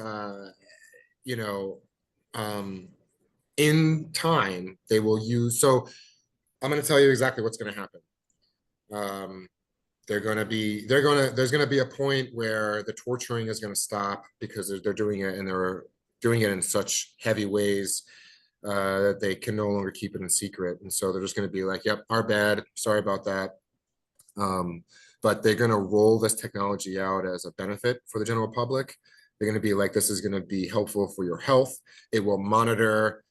you know, um, in time they will use. So I'm going to tell you exactly what's going to happen. Um, there's going to be a point where the torturing is going to stop because they're doing it and they're doing it in such heavy ways that they can no longer keep it in secret. And so they're just going to be like, yep, our bad. Sorry about that. Um, but they're going to roll this technology out as a benefit for the general public. They're going to be like, this is going to be helpful for your health. It will monitor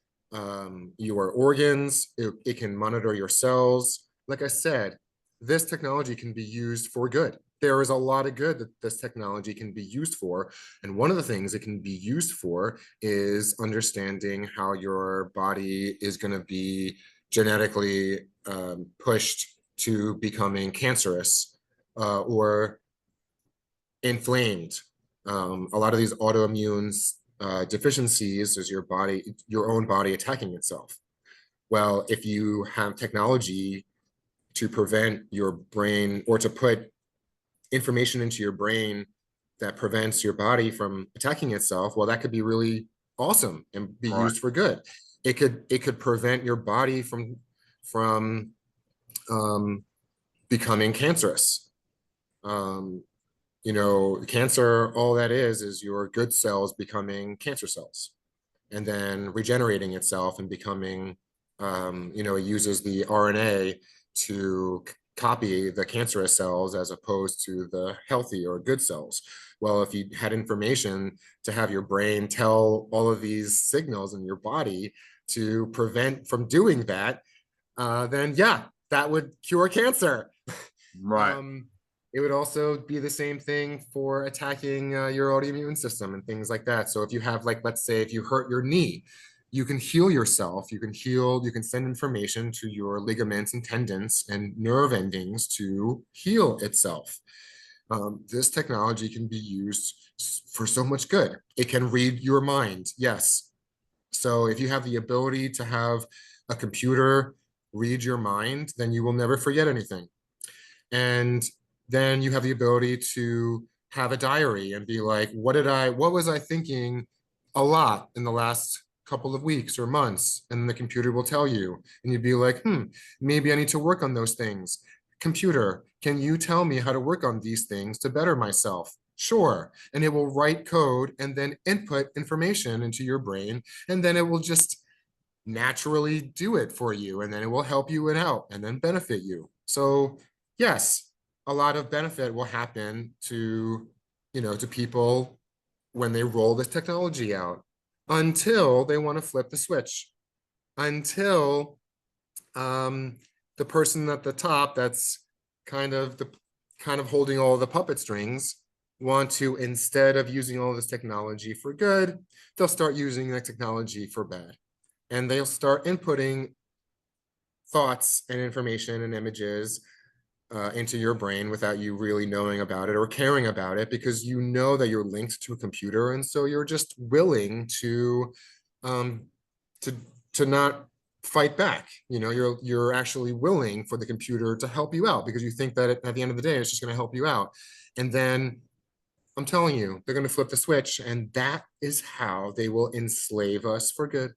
your organs. It can monitor your cells. Like I said, this technology can be used for good. there is a lot of good that this technology can be used for. And one of the things it can be used for is understanding how your body is going to be genetically pushed to becoming cancerous or inflamed. A lot of these autoimmune deficiencies is your own body attacking itself. Well, if you have technology to prevent your brain or to put information into your brain that prevents your body from attacking itself, well, that could be really awesome and be Right. used for good. It could prevent your body from becoming cancerous. Um, cancer, all that is your good cells becoming cancer cells and then regenerating itself and becoming, it uses the RNA to copy the cancerous cells as opposed to the healthy or good cells. Well, if you had information to have your brain tell all of these signals in your body to prevent from doing that, then yeah, that would cure cancer. Right. It would also be the same thing for attacking your autoimmune system and things like that. So if you have, like, let's say if you hurt your knee, you can heal yourself. You can send information to your ligaments and tendons and nerve endings to heal itself. This technology can be used for so much good. It can read your mind. Yes. So if you have the ability to have a computer read your mind, then you will never forget anything. And then you have the ability to have a diary and be like, what was I thinking a lot in the last couple of weeks or months? And the computer will tell you, and you'd be like, maybe I need to work on those things. Computer, can you tell me how to work on these things to better myself? Sure. And it will write code and then input information into your brain, and then it will just naturally do it for you, and then it will help you out and then benefit you. So yes, a lot of benefit will happen to people when they roll this technology out, until they want to flip the switch, until the person at the top that's kind of holding all the puppet strings want to, instead of using all this technology for good, they'll start using the technology for bad. And they'll start inputting thoughts and information and images into your brain without you really knowing about it or caring about it, because you know that you're linked to a computer, and so you're just willing to not fight back. You're actually willing for the computer to help you out because you think that at the end of the day it's just going to help you out. And then I'm telling you, they're going to flip the switch, and that is how they will enslave us for good.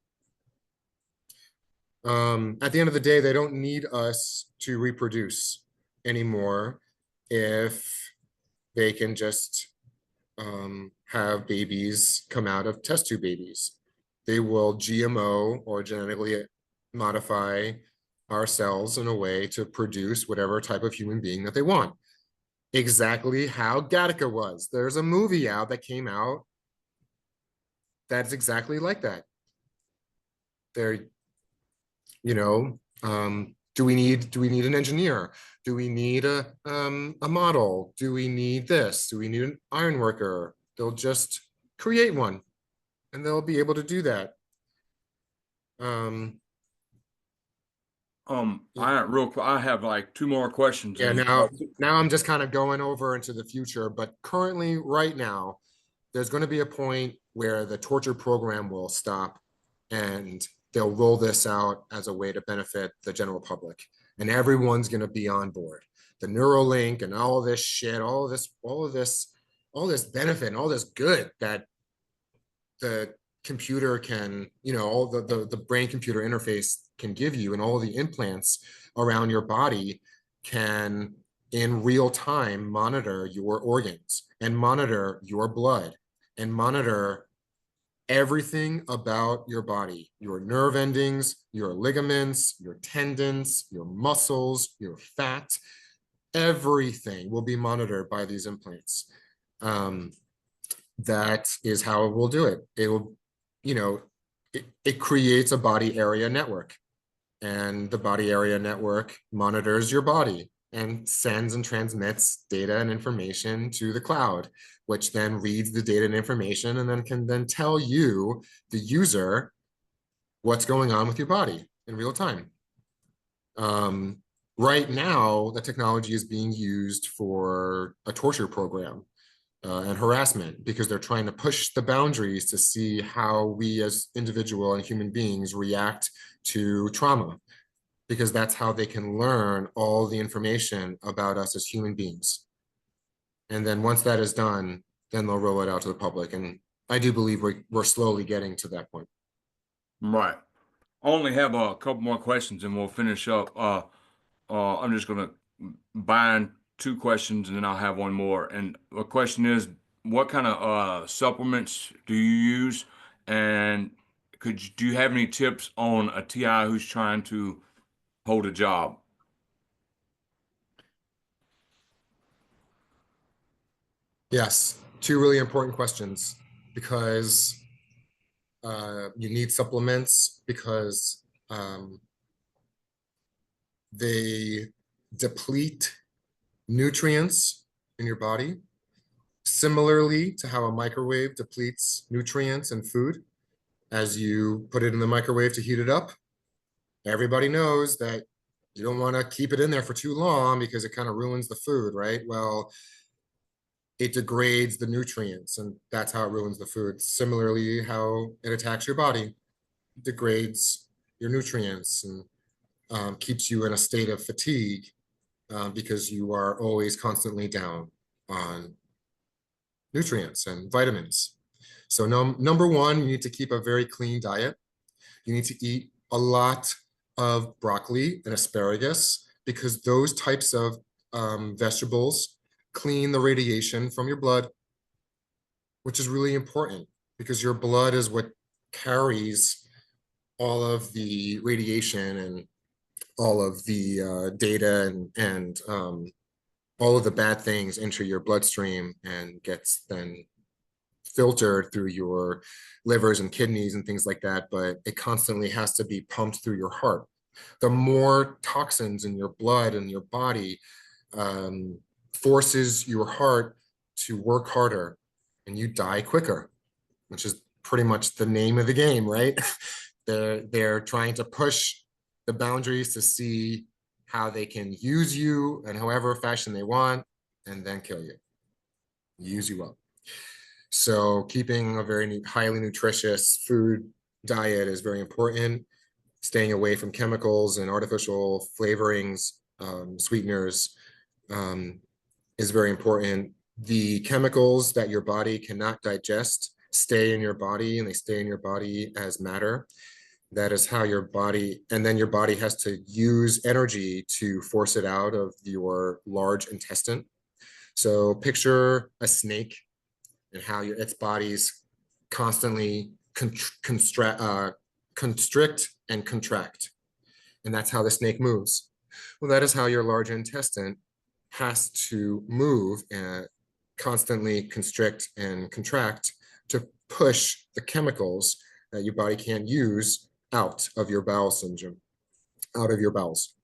At the end of the day, they don't need us to reproduce anymore if they can just have babies come out of test tube babies. They will GMO or genetically modify our cells in a way to produce whatever type of human being that they want. Exactly how Gattaca was. There's a movie out that came out that's exactly like that. Do we need an engineer? Do we need a model? Do we need this? Do we need an iron worker? They'll just create one, and they'll be able to do that. I have like two more questions. Yeah, now I'm just kind of going over into the future, but currently, right now, there's going to be a point where the torture program will stop, and they'll roll this out as a way to benefit the general public, and everyone's going to be on board. The Neuralink and all of this shit, all of this benefit and all this good that the computer can, all the brain computer interface can give you, and all the implants around your body can in real time monitor your organs and monitor your blood and monitor everything about your body, your nerve endings, your ligaments, your tendons, your muscles, your fat, everything will be monitored by these implants. That is how it will do it. It will, it creates a body area network, and the body area network monitors your body and sends and transmits data and information to the cloud, which then reads the data and information and then can then tell you, the user, what's going on with your body in real time. Right now, the technology is being used for a torture program and harassment, because they're trying to push the boundaries to see how we as individual and human beings react to trauma, because that's how they can learn all the information about us as human beings. And then once that is done, then they'll roll it out to the public. And I do believe we're slowly getting to that point. Right. I only have a couple more questions and we'll finish up. I'm just gonna bind two questions and then I'll have one more. And the question is, what kind of supplements do you use? And do you have any tips on a TI who's trying to hold a job? Yes, two really important questions, because you need supplements because they deplete nutrients in your body, similarly to how a microwave depletes nutrients in food. As you put it in the microwave to heat it up, everybody knows that you don't want to keep it in there for too long because it kind of ruins the food, right? Well, it degrades the nutrients, and that's how it ruins the food. Similarly, how it attacks your body, degrades your nutrients, and keeps you in a state of fatigue because you are always constantly down on nutrients and vitamins. So number one, you need to keep a very clean diet. You need to eat a lot of broccoli and asparagus, because those types of vegetables clean the radiation from your blood, which is really important because your blood is what carries all of the radiation and all of the data and all of the bad things into your bloodstream, and gets then filtered through your livers and kidneys and things like that, but it constantly has to be pumped through your heart. The more toxins in your blood and your body forces your heart to work harder, and you die quicker, which is pretty much the name of the game, right? They're trying to push the boundaries to see how they can use you in however fashion they want, and then kill you, use you up. So keeping a very highly nutritious food diet is very important. Staying away from chemicals and artificial flavorings, sweeteners, is very important. The chemicals that your body cannot digest stay in your body, and they stay in your body as matter. That is how your body, and then your body has to use energy to force it out of your large intestine. So picture a snake and how its body's constantly constrict and contract. And that's how the snake moves. Well, that is how your large intestine has to move and constantly constrict and contract to push the chemicals that your body can't use out of your bowel syndrome, out of your bowels.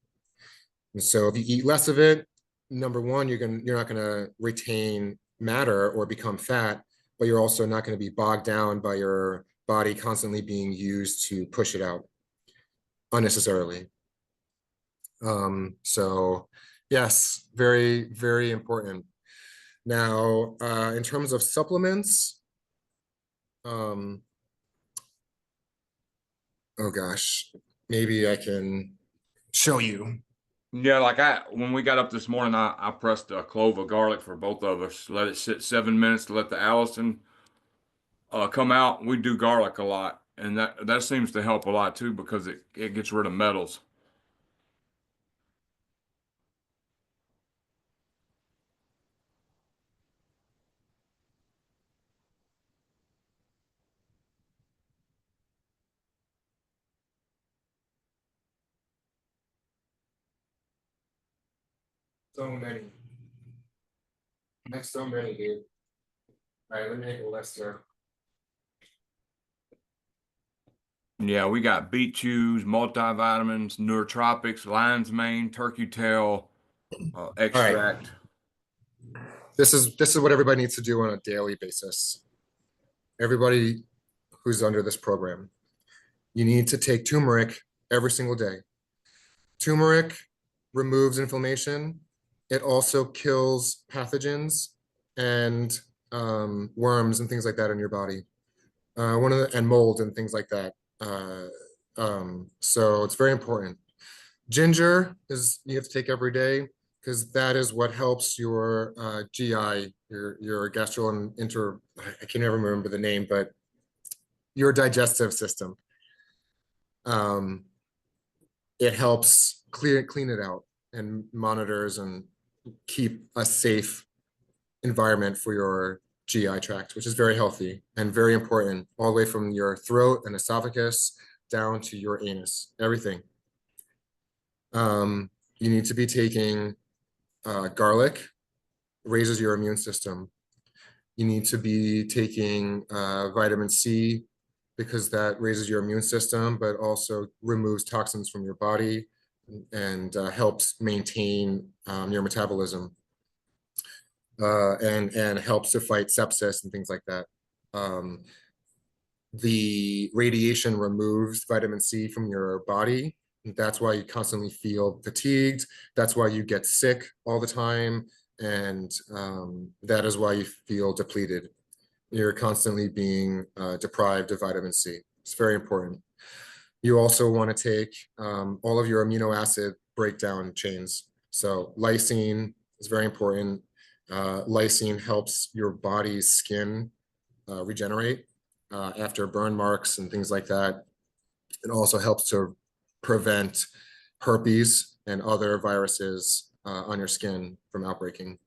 And so if you eat less of it, number one, you're not gonna retain matter or become fat, but you're also not going to be bogged down by your body constantly being used to push it out unnecessarily. So yes, very, very important. Now, in terms of supplements, oh gosh, maybe I can show you. Yeah, like when we got up this morning, I pressed a clove of garlic for both of us. Let it sit 7 minutes to let the Allison come out. We do garlic a lot, and that seems to help a lot too because it gets rid of metals. So many. Next, so many, dude. All right, let me make a list here. Yeah, we got beet chews, multivitamins, nootropics, lion's mane, turkey tail, extract. This is what everybody needs to do on a daily basis. Everybody who's under this program, you need to take turmeric every single day. Turmeric removes inflammation. It also kills pathogens and worms and things like that in your body. And mold and things like that. So it's very important. Ginger is you have to take every day because that is what helps your GI, your gastro and I can never remember the name, but your digestive system. It helps clean it out and monitors and keep a safe environment for your GI tract, which is very healthy and very important, all the way from your throat and esophagus down to your anus, everything. You need to be taking garlic, raises your immune system. You need to be taking vitamin C because that raises your immune system, but also removes toxins from your body and helps maintain your metabolism and helps to fight sepsis and things like that. The radiation removes vitamin C from your body. That's why you constantly feel fatigued. That's why you get sick all the time. And that is why you feel depleted. You're constantly being deprived of vitamin C. It's very important. You also want to take all of your amino acid breakdown chains. So lysine is very important. Lysine helps your body's skin regenerate after burn marks and things like that. It also helps to prevent herpes and other viruses on your skin from outbreaking.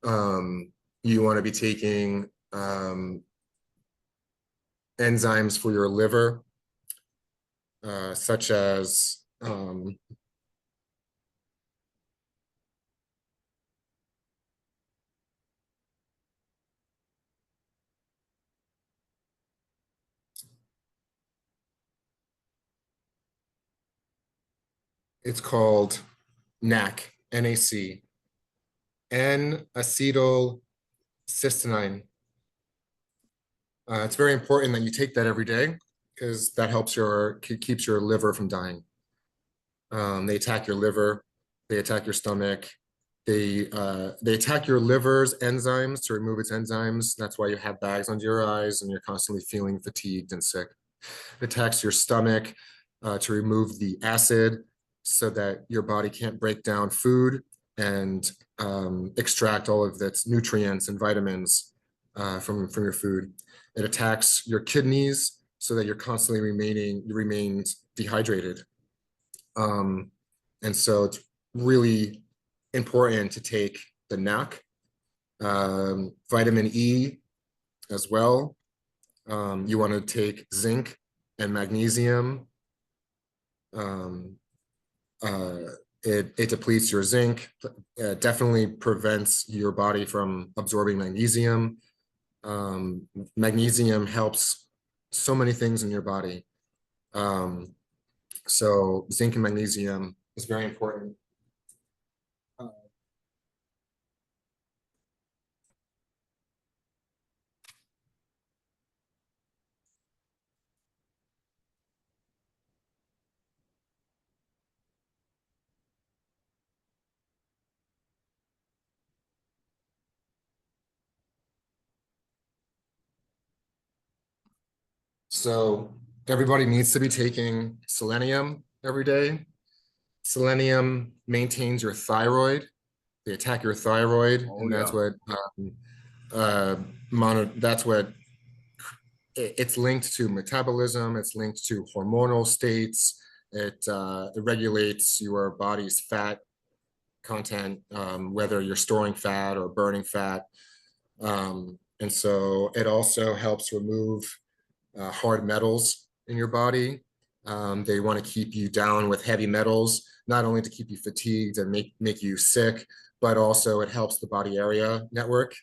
You want to be taking enzymes for your liver, such as it's called NAC, N-A-C, N-acetylcysteine. It's very important that you take that every day because that helps keeps your liver from dying. They attack your liver, they attack your stomach, they attack your liver's enzymes to remove its enzymes. That's why you have bags under your eyes and you're constantly feeling fatigued and sick. It attacks your stomach to remove the acid so that your body can't break down food and extract all of its nutrients and vitamins from your food. It attacks your kidneys so that you're constantly remain dehydrated. And so it's really important to take the NAC, vitamin E as well. You want to take zinc and magnesium. It depletes your zinc, definitely prevents your body from absorbing magnesium. Magnesium helps so many things in your body. So zinc and magnesium is very important. So everybody needs to be taking selenium every day. Selenium maintains your thyroid. They attack your thyroid, and that's what it's linked to metabolism. It's linked to hormonal states. It regulates your body's fat content, whether you're storing fat or burning fat. And so it also helps remove hard metals in your body. They want to keep you down with heavy metals, not only to keep you fatigued and make you sick, but also it helps the body area network.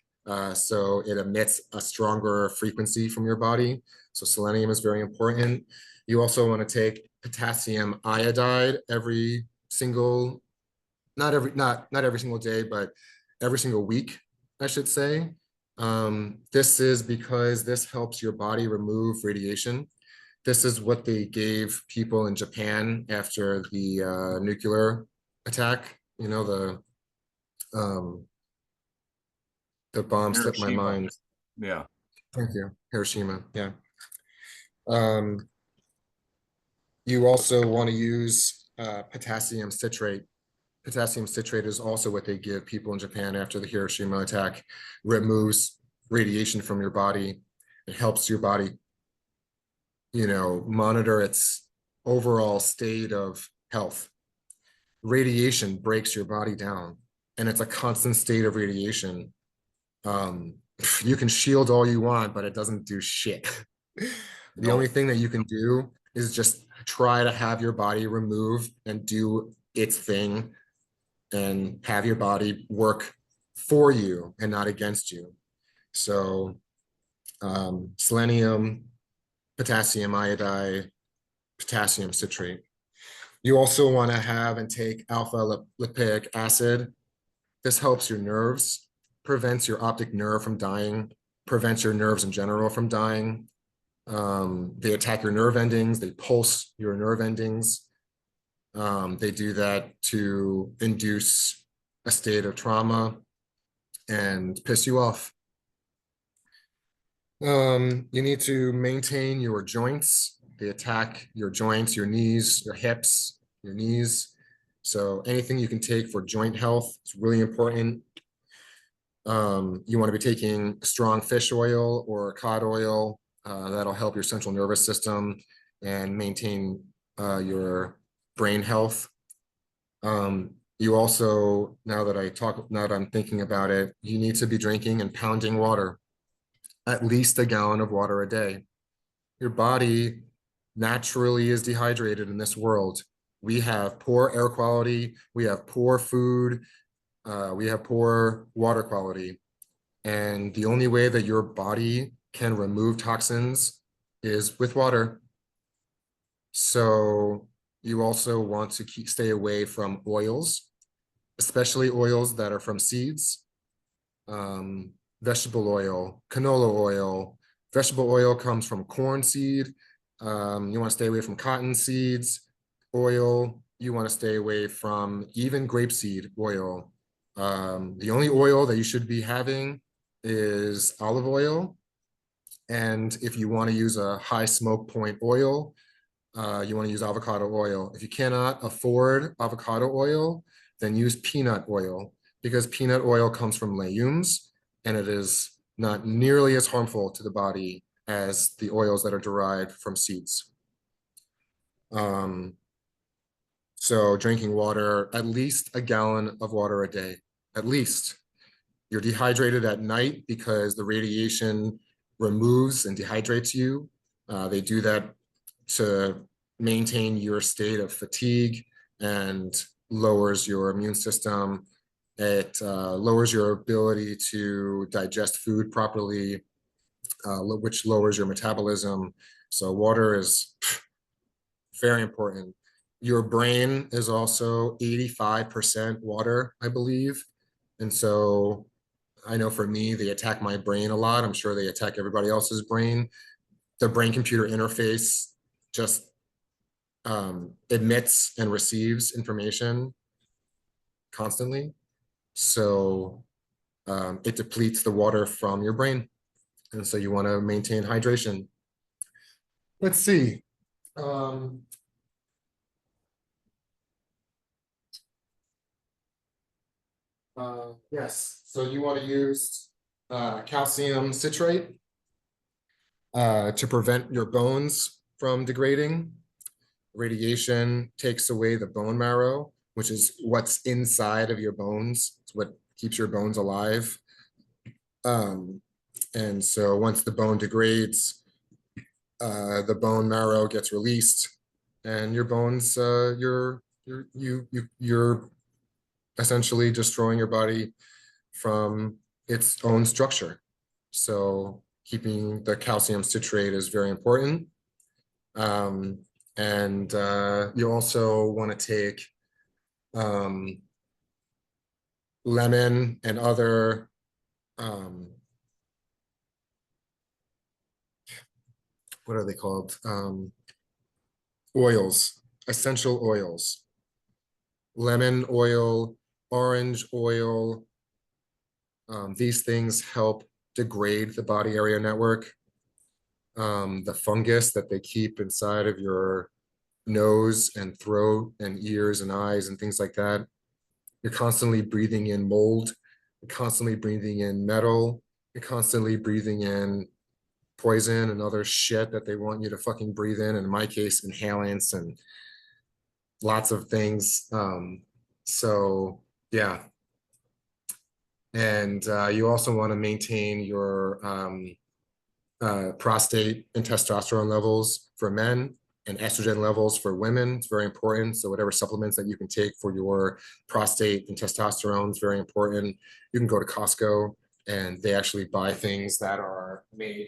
So it emits a stronger frequency from your body. So selenium is very important. You also want to take potassium iodide every single not every single day, but every single week, I should say. This is because this helps your body remove radiation. This is what they gave people in Japan after the nuclear attack. You know, the bomb slipped my Hiroshima. mind. Yeah. Thank you, Hiroshima. Yeah. Um, you also want to use potassium citrate. Potassium citrate is also what they give people in Japan after the Hiroshima attack. Removes radiation from your body. It helps your body, monitor its overall state of health. Radiation breaks your body down, and it's a constant state of radiation. You can shield all you want, but it doesn't do shit. The No. only thing that you can do is just try to have your body remove and do its thing and have your body work for you and not against you. So selenium, potassium iodide, potassium citrate. You also want to have and take alpha lipoic acid. This helps your nerves, prevents your optic nerve from dying, prevents your nerves in general from dying. They attack your nerve endings, they pulse your nerve endings. They do that to induce a state of trauma and piss you off. You need to maintain your joints. They attack your joints, your knees, your hips, your knees. So anything you can take for joint health is really important. You want to be taking strong fish oil or cod oil. That'll help your central nervous system and maintain your brain health. You also, now that I'm thinking about it, you need to be drinking and pounding water, at least a gallon of water a day. Your body naturally is dehydrated in this world. We have poor air quality, we have poor food, we have poor water quality. And the only way that your body can remove toxins is with water. So you also want to stay away from oils, especially oils that are from seeds, vegetable oil, canola oil. Vegetable oil comes from corn seed. You want to stay away from cotton seeds, oil. You want to stay away from even grapeseed oil. The only oil that you should be having is olive oil. And if you want to use a high smoke point oil, you want to use avocado oil. If you cannot afford avocado oil, then use peanut oil, because peanut oil comes from legumes and it is not nearly as harmful to the body as the oils that are derived from seeds. So drinking water, at least a gallon of water a day, at least. You're dehydrated at night because the radiation removes and dehydrates you. They do that to maintain your state of fatigue and lowers your immune system. It lowers your ability to digest food properly, which lowers your metabolism. So water is very important. Your brain is also 85% water, I believe. And so I know for me, they attack my brain a lot. I'm sure they attack everybody else's brain. The brain computer interface just emits and receives information constantly. So it depletes the water from your brain. And so you want to maintain hydration. Let's see. Yes, so you want to use calcium citrate to prevent your bones from degrading. Radiation takes away the bone marrow, which is what's inside of your bones. It's what keeps your bones alive. And so once the bone degrades, the bone marrow gets released, and your bones, you're essentially destroying your body from its own structure. So keeping the calcium citrate is very important. And you also want to take lemon and other what are they called? Oils, essential oils, lemon oil, orange oil. These things help degrade the body area network. The fungus that they keep inside of your nose and throat and ears and eyes and things like that. You're constantly breathing in mold, you're constantly breathing in metal, you're constantly breathing in poison and other shit that they want you to fucking breathe in my case, inhalants and lots of things. So yeah. And you also want to maintain your prostate and testosterone levels for men and estrogen levels for women. It's very important. So whatever supplements that you can take for your prostate and testosterone is very important. You can go to Costco and they actually buy things that are made.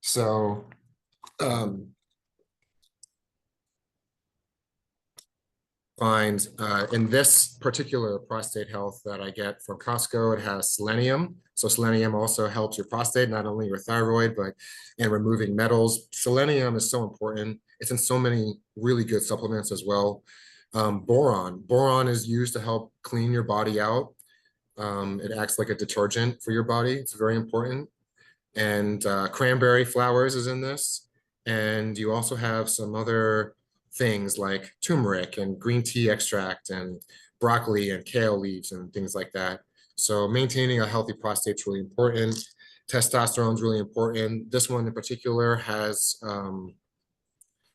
So find in this particular prostate health that I get from Costco, it has selenium. So selenium also helps your prostate, not only your thyroid, but in removing metals. Selenium is so important. It's in so many really good supplements as well. Boron is used to help clean your body out. It acts like a detergent for your body. It's very important. And cranberry flowers is in this. And you also have some other things like turmeric and green tea extract and broccoli and kale leaves and things like that. So maintaining a healthy prostate is really important. Testosterone is really important. This one in particular has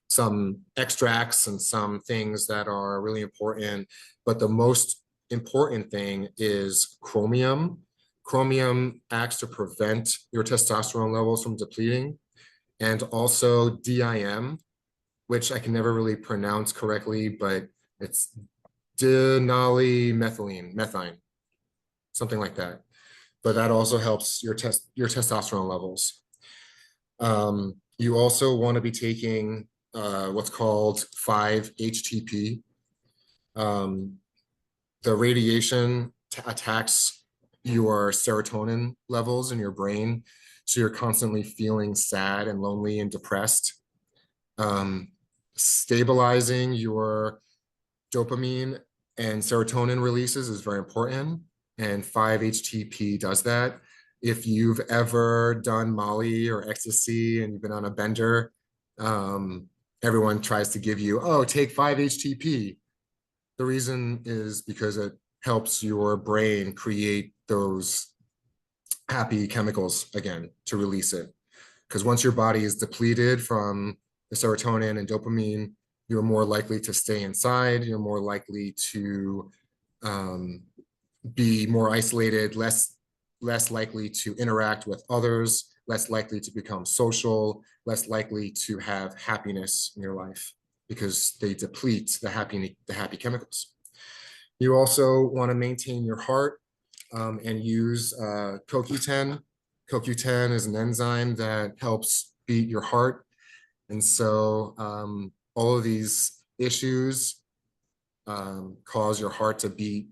some extracts and some things that are really important, but the most important thing is chromium. Chromium acts to prevent your testosterone levels from depleting, and also DIM, which I can never really pronounce correctly, but it's methine, something like that. But that also helps your testosterone levels. You also want to be taking what's called 5-HTP. The radiation attacks your serotonin levels in your brain, so you're constantly feeling sad and lonely and depressed. Stabilizing your dopamine and serotonin releases is very important, and 5-HTP does that. If you've ever done Molly or ecstasy and you've been on a bender, everyone tries to give you, oh, take 5-HTP. The reason is because it helps your brain create those happy chemicals again to release it. Because once your body is depleted from the serotonin and dopamine, you're more likely to stay inside, you're more likely to be more isolated, less likely to interact with others, less likely to become social, less likely to have happiness in your life because they deplete the happy chemicals. You also want to maintain your heart and use CoQ10. CoQ10 is an enzyme that helps beat your heart. And so all of these issues cause your heart to beat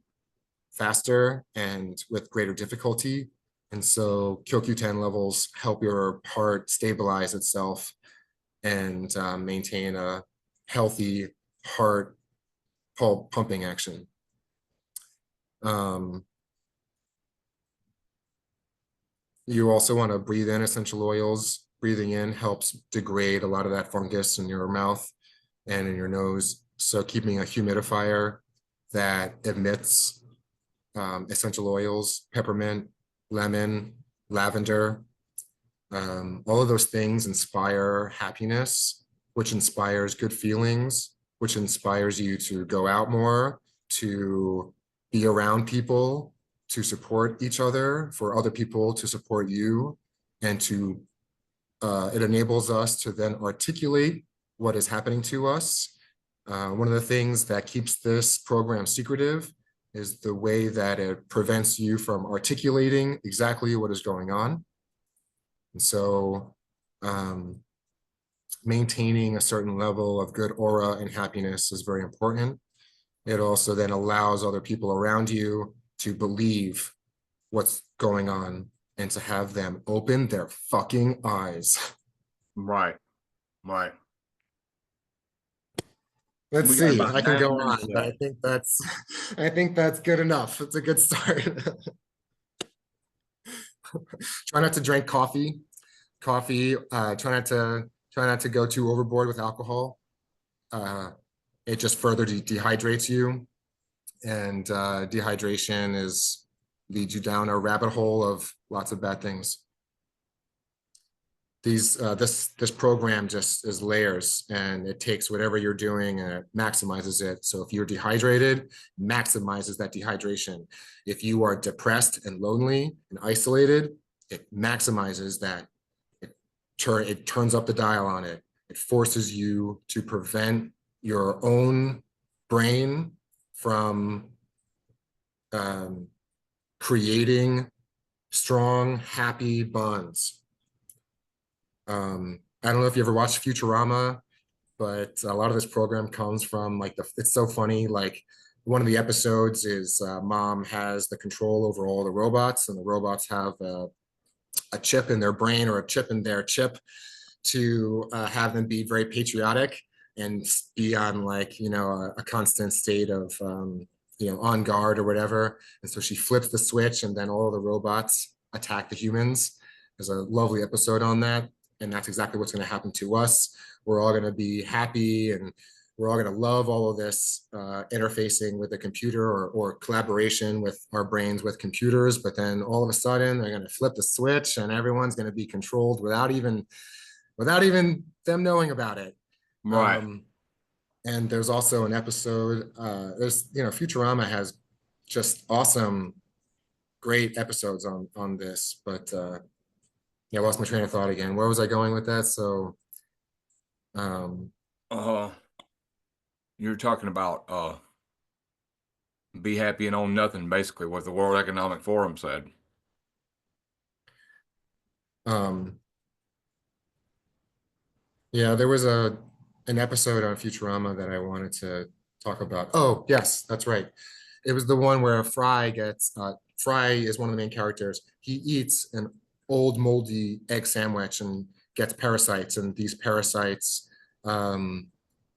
faster and with greater difficulty. And so CoQ10 levels help your heart stabilize itself and maintain a healthy heart pumping action. You also want to breathe in essential oils. Breathing in helps degrade a lot of that fungus in your mouth and in your nose. So keeping a humidifier that emits essential oils, peppermint, lemon, lavender, all of those things inspire happiness, which inspires good feelings, which inspires you to go out more, to be around people, to support each other, for other people to support you, and to it enables us to then articulate what is happening to us. One of the things that keeps this program secretive is the way that it prevents you from articulating exactly what is going on. And so maintaining a certain level of good aura and happiness is very important. It also then allows other people around you to believe what's going on and to have them open their fucking eyes. Right. Right. Let's We got see, about I can 9 go minutes on, but left. I think that's good enough. It's a good start. Try not to drink coffee. Try not to go too overboard with alcohol. It just further dehydrates you, and dehydration leads you down a rabbit hole of lots of bad things. This program just is layers, and it takes whatever you're doing and it maximizes it. So if you're dehydrated, maximizes that dehydration. If you are depressed and lonely and isolated, it maximizes that. It turns up the dial on it. It forces you to prevent your own brain from creating strong, happy bonds. I don't know if you ever watched Futurama, but a lot of this program comes from like it's so funny. Like one of the episodes is mom has the control over all the robots, and the robots have a chip in their brain or a chip in their chip to have them be very patriotic and be on like, a constant state of, on guard or whatever. And so she flips the switch and then all the robots attack the humans. There's a lovely episode on that. And that's exactly what's going to happen to us. We're all going to be happy and we're all going to love all of this interfacing with the computer or collaboration with our brains with computers. But then all of a sudden they're going to flip the switch and everyone's going to be controlled without even them knowing about it. Right. And there's also an episode, Futurama has just awesome, great episodes on this, but I lost my train of thought again. Where was I going with that? So You're talking about be happy and own nothing, basically what the World Economic Forum said. Yeah, there was an episode on Futurama that I wanted to talk about. Oh, yes, that's right. It was the one where Fry is one of the main characters. He eats an old moldy egg sandwich and gets parasites, and these parasites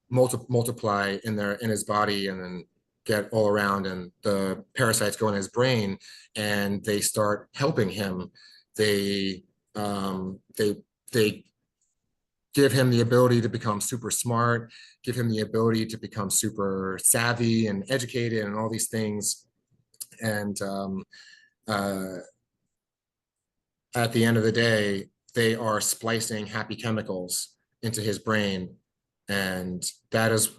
multiply in his body and then get all around, and the parasites go in his brain and they start helping him. They they give him the ability to become super smart, give him the ability to become super savvy and educated and all these things. And at the end of the day, they are splicing happy chemicals into his brain. And that is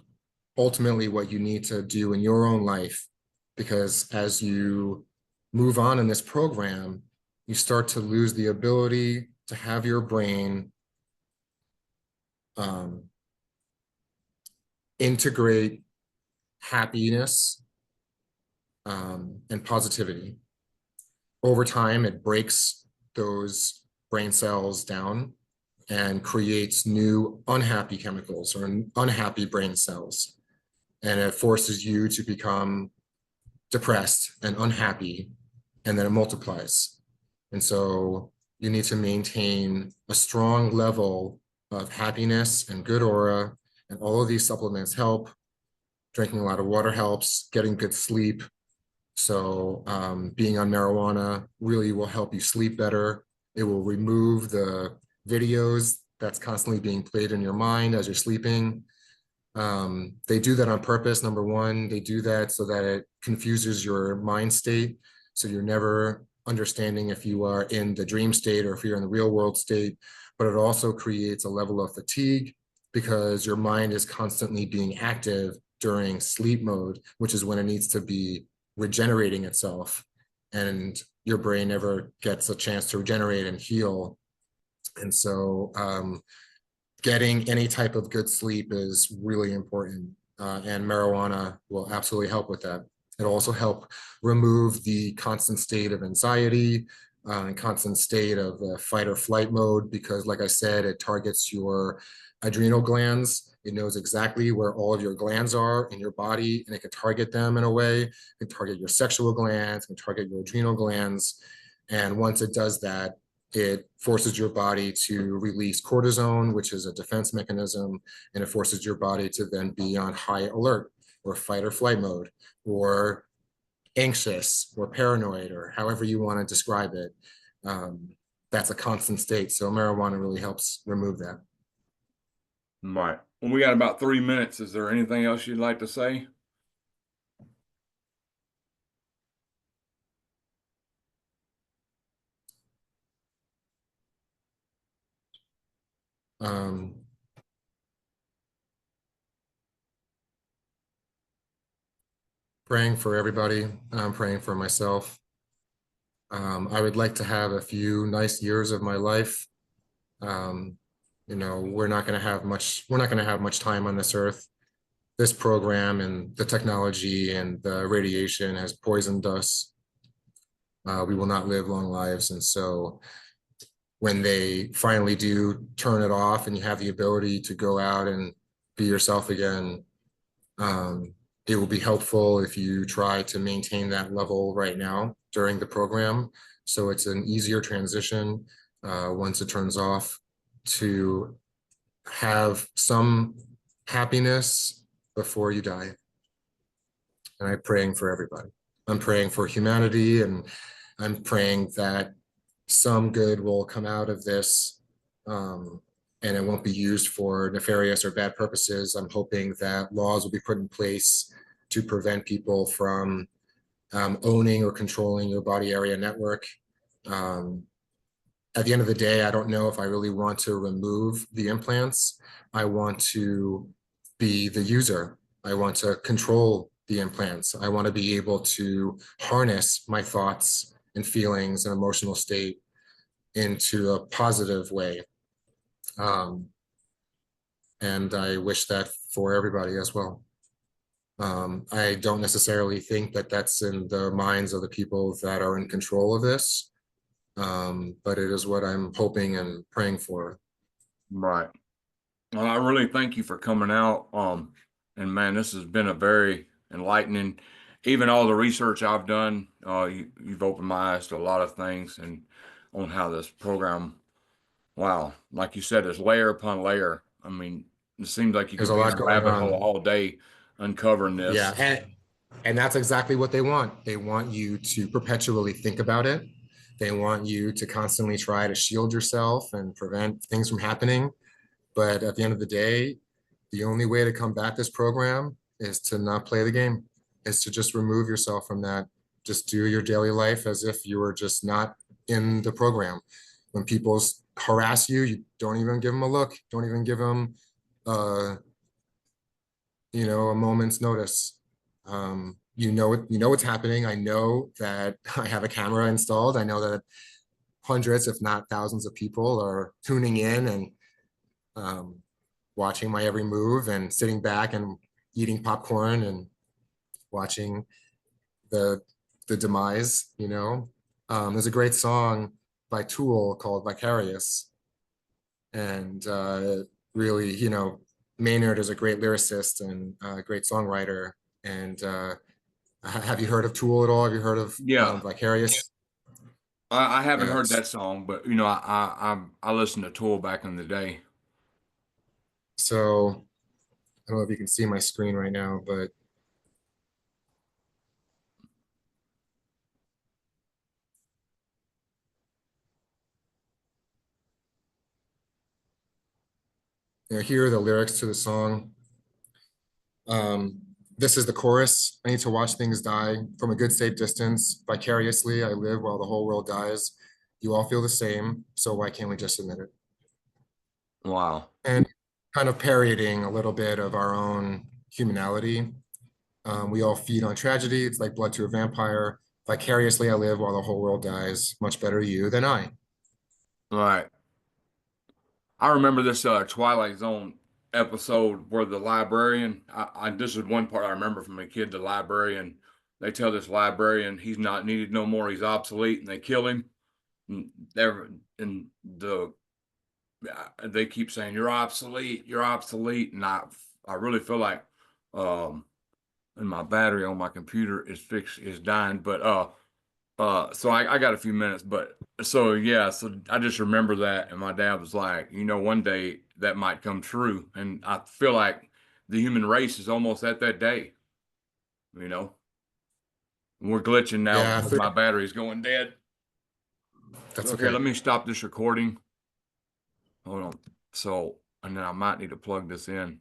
ultimately what you need to do in your own life, because as you move on in this program, you start to lose the ability to have your brain integrate happiness and positivity. Over time, it breaks those brain cells down and creates new unhappy chemicals or unhappy brain cells. And it forces you to become depressed and unhappy, and then it multiplies. And so you need to maintain a strong level of happiness and good aura, and all of these supplements help. Drinking a lot of water helps, getting good sleep. So being on marijuana really will help you sleep better. It will remove the videos that's constantly being played in your mind as you're sleeping. They do that on purpose. Number one, they do that so that it confuses your mind state. So you're never understanding if you are in the dream state or if you're in the real world state, but it also creates a level of fatigue because your mind is constantly being active during sleep mode, which is when it needs to be regenerating itself. And your brain never gets a chance to regenerate and heal. And so getting any type of good sleep is really important, and marijuana will absolutely help with that. It'll also help remove the constant state of anxiety and constant state of fight or flight mode, because like I said, it targets your adrenal glands. It knows exactly where all of your glands are in your body, and it can target them in a way. It can target your sexual glands, it can target your adrenal glands. And once it does that, it forces your body to release cortisone, which is a defense mechanism, and it forces your body to then be on high alert or fight or flight mode, or anxious or paranoid, or however you want to describe it. Um, that's a constant state. So marijuana really helps remove that. Right. Well, we got about 3 minutes. Is there anything else you'd like to say? Um, Praying for everybody. I'm praying for myself. I would like to have a few nice years of my life. Um, we're not going to have much. We're not going to have much time on this earth. This program and the technology and the radiation has poisoned us. We will not live long lives, and so when they finally do turn it off and you have the ability to go out and be yourself again, um, it will be helpful if you try to maintain that level right now during the program. So it's an easier transition once it turns off, to have some happiness before you die. And I'm praying for everybody. I'm praying for humanity, and I'm praying that some good will come out of this, and it won't be used for nefarious or bad purposes. I'm hoping that laws will be put in place to prevent people from owning or controlling your body area network. Um, at the end of the day, I don't know if I really want to remove the implants. I want to be the user. I want to control the implants. I want to be able to harness my thoughts and feelings and emotional state into a positive way. Um, and I wish that for everybody as well. I don't necessarily think that that's in the minds of the people that are in control of this, but it is what I'm hoping and praying for. Right. Well, I really thank you for coming out. And man, this has been a very enlightening. Even all the research I've done, you've opened my eyes to a lot of things and on how this program. Wow, like you said, it's layer upon layer. I mean, it seems like you There's could a be in lot a going rabbit hole on. all day uncovering Yeah, this. and that's exactly what they want. They want you to perpetually think about it. They want you to constantly try to shield yourself and prevent things from happening. But at the end of the day, the only way to combat this program is to not play the game, is to just remove yourself from that. Just do your daily life as if you were just not in the program. When people harass you, you don't even give them a look. Don't even give them, uh, a moment's notice. You know what's happening. I know that I have a camera installed. I know that hundreds, if not thousands, of people are tuning in and um, watching my every move and sitting back and eating popcorn and watching the the demise. There's a great song by Tool called Vicarious, and really, Maynard is a great lyricist and a great songwriter. And have you heard of Tool at all? Have you heard of Yeah, Vicarious? I haven't Yeah. heard that song, but I listened to Tool back in the day. So I don't know if you can see my screen right now, but here are the lyrics to the song. Um, this is the chorus. I need to watch things die from a good safe distance. Vicariously, I live while the whole world dies. You all feel the same, so why can't we just admit it? Wow. And kind of parodying a little bit of our own humanality. We all feed on tragedy. It's like blood to a vampire. Vicariously, I live while the whole world dies. Much better you than I. All right. I remember this Twilight Zone episode where the librarian, this is one part I remember from a kid, the librarian they tell this librarian he's not needed no more, he's obsolete, and they kill him. And they keep saying you're obsolete, and I really feel like and my battery on my computer is dying, but so I got a few minutes, but so yeah, so I just remember that, and my dad was like, one day that might come true, and I feel like the human race is almost at that day, you know. We're glitching now Yeah, because my battery's going dead. that's Okay, okay. let me stop this recording. Hold on. So, and then I might need to plug this in.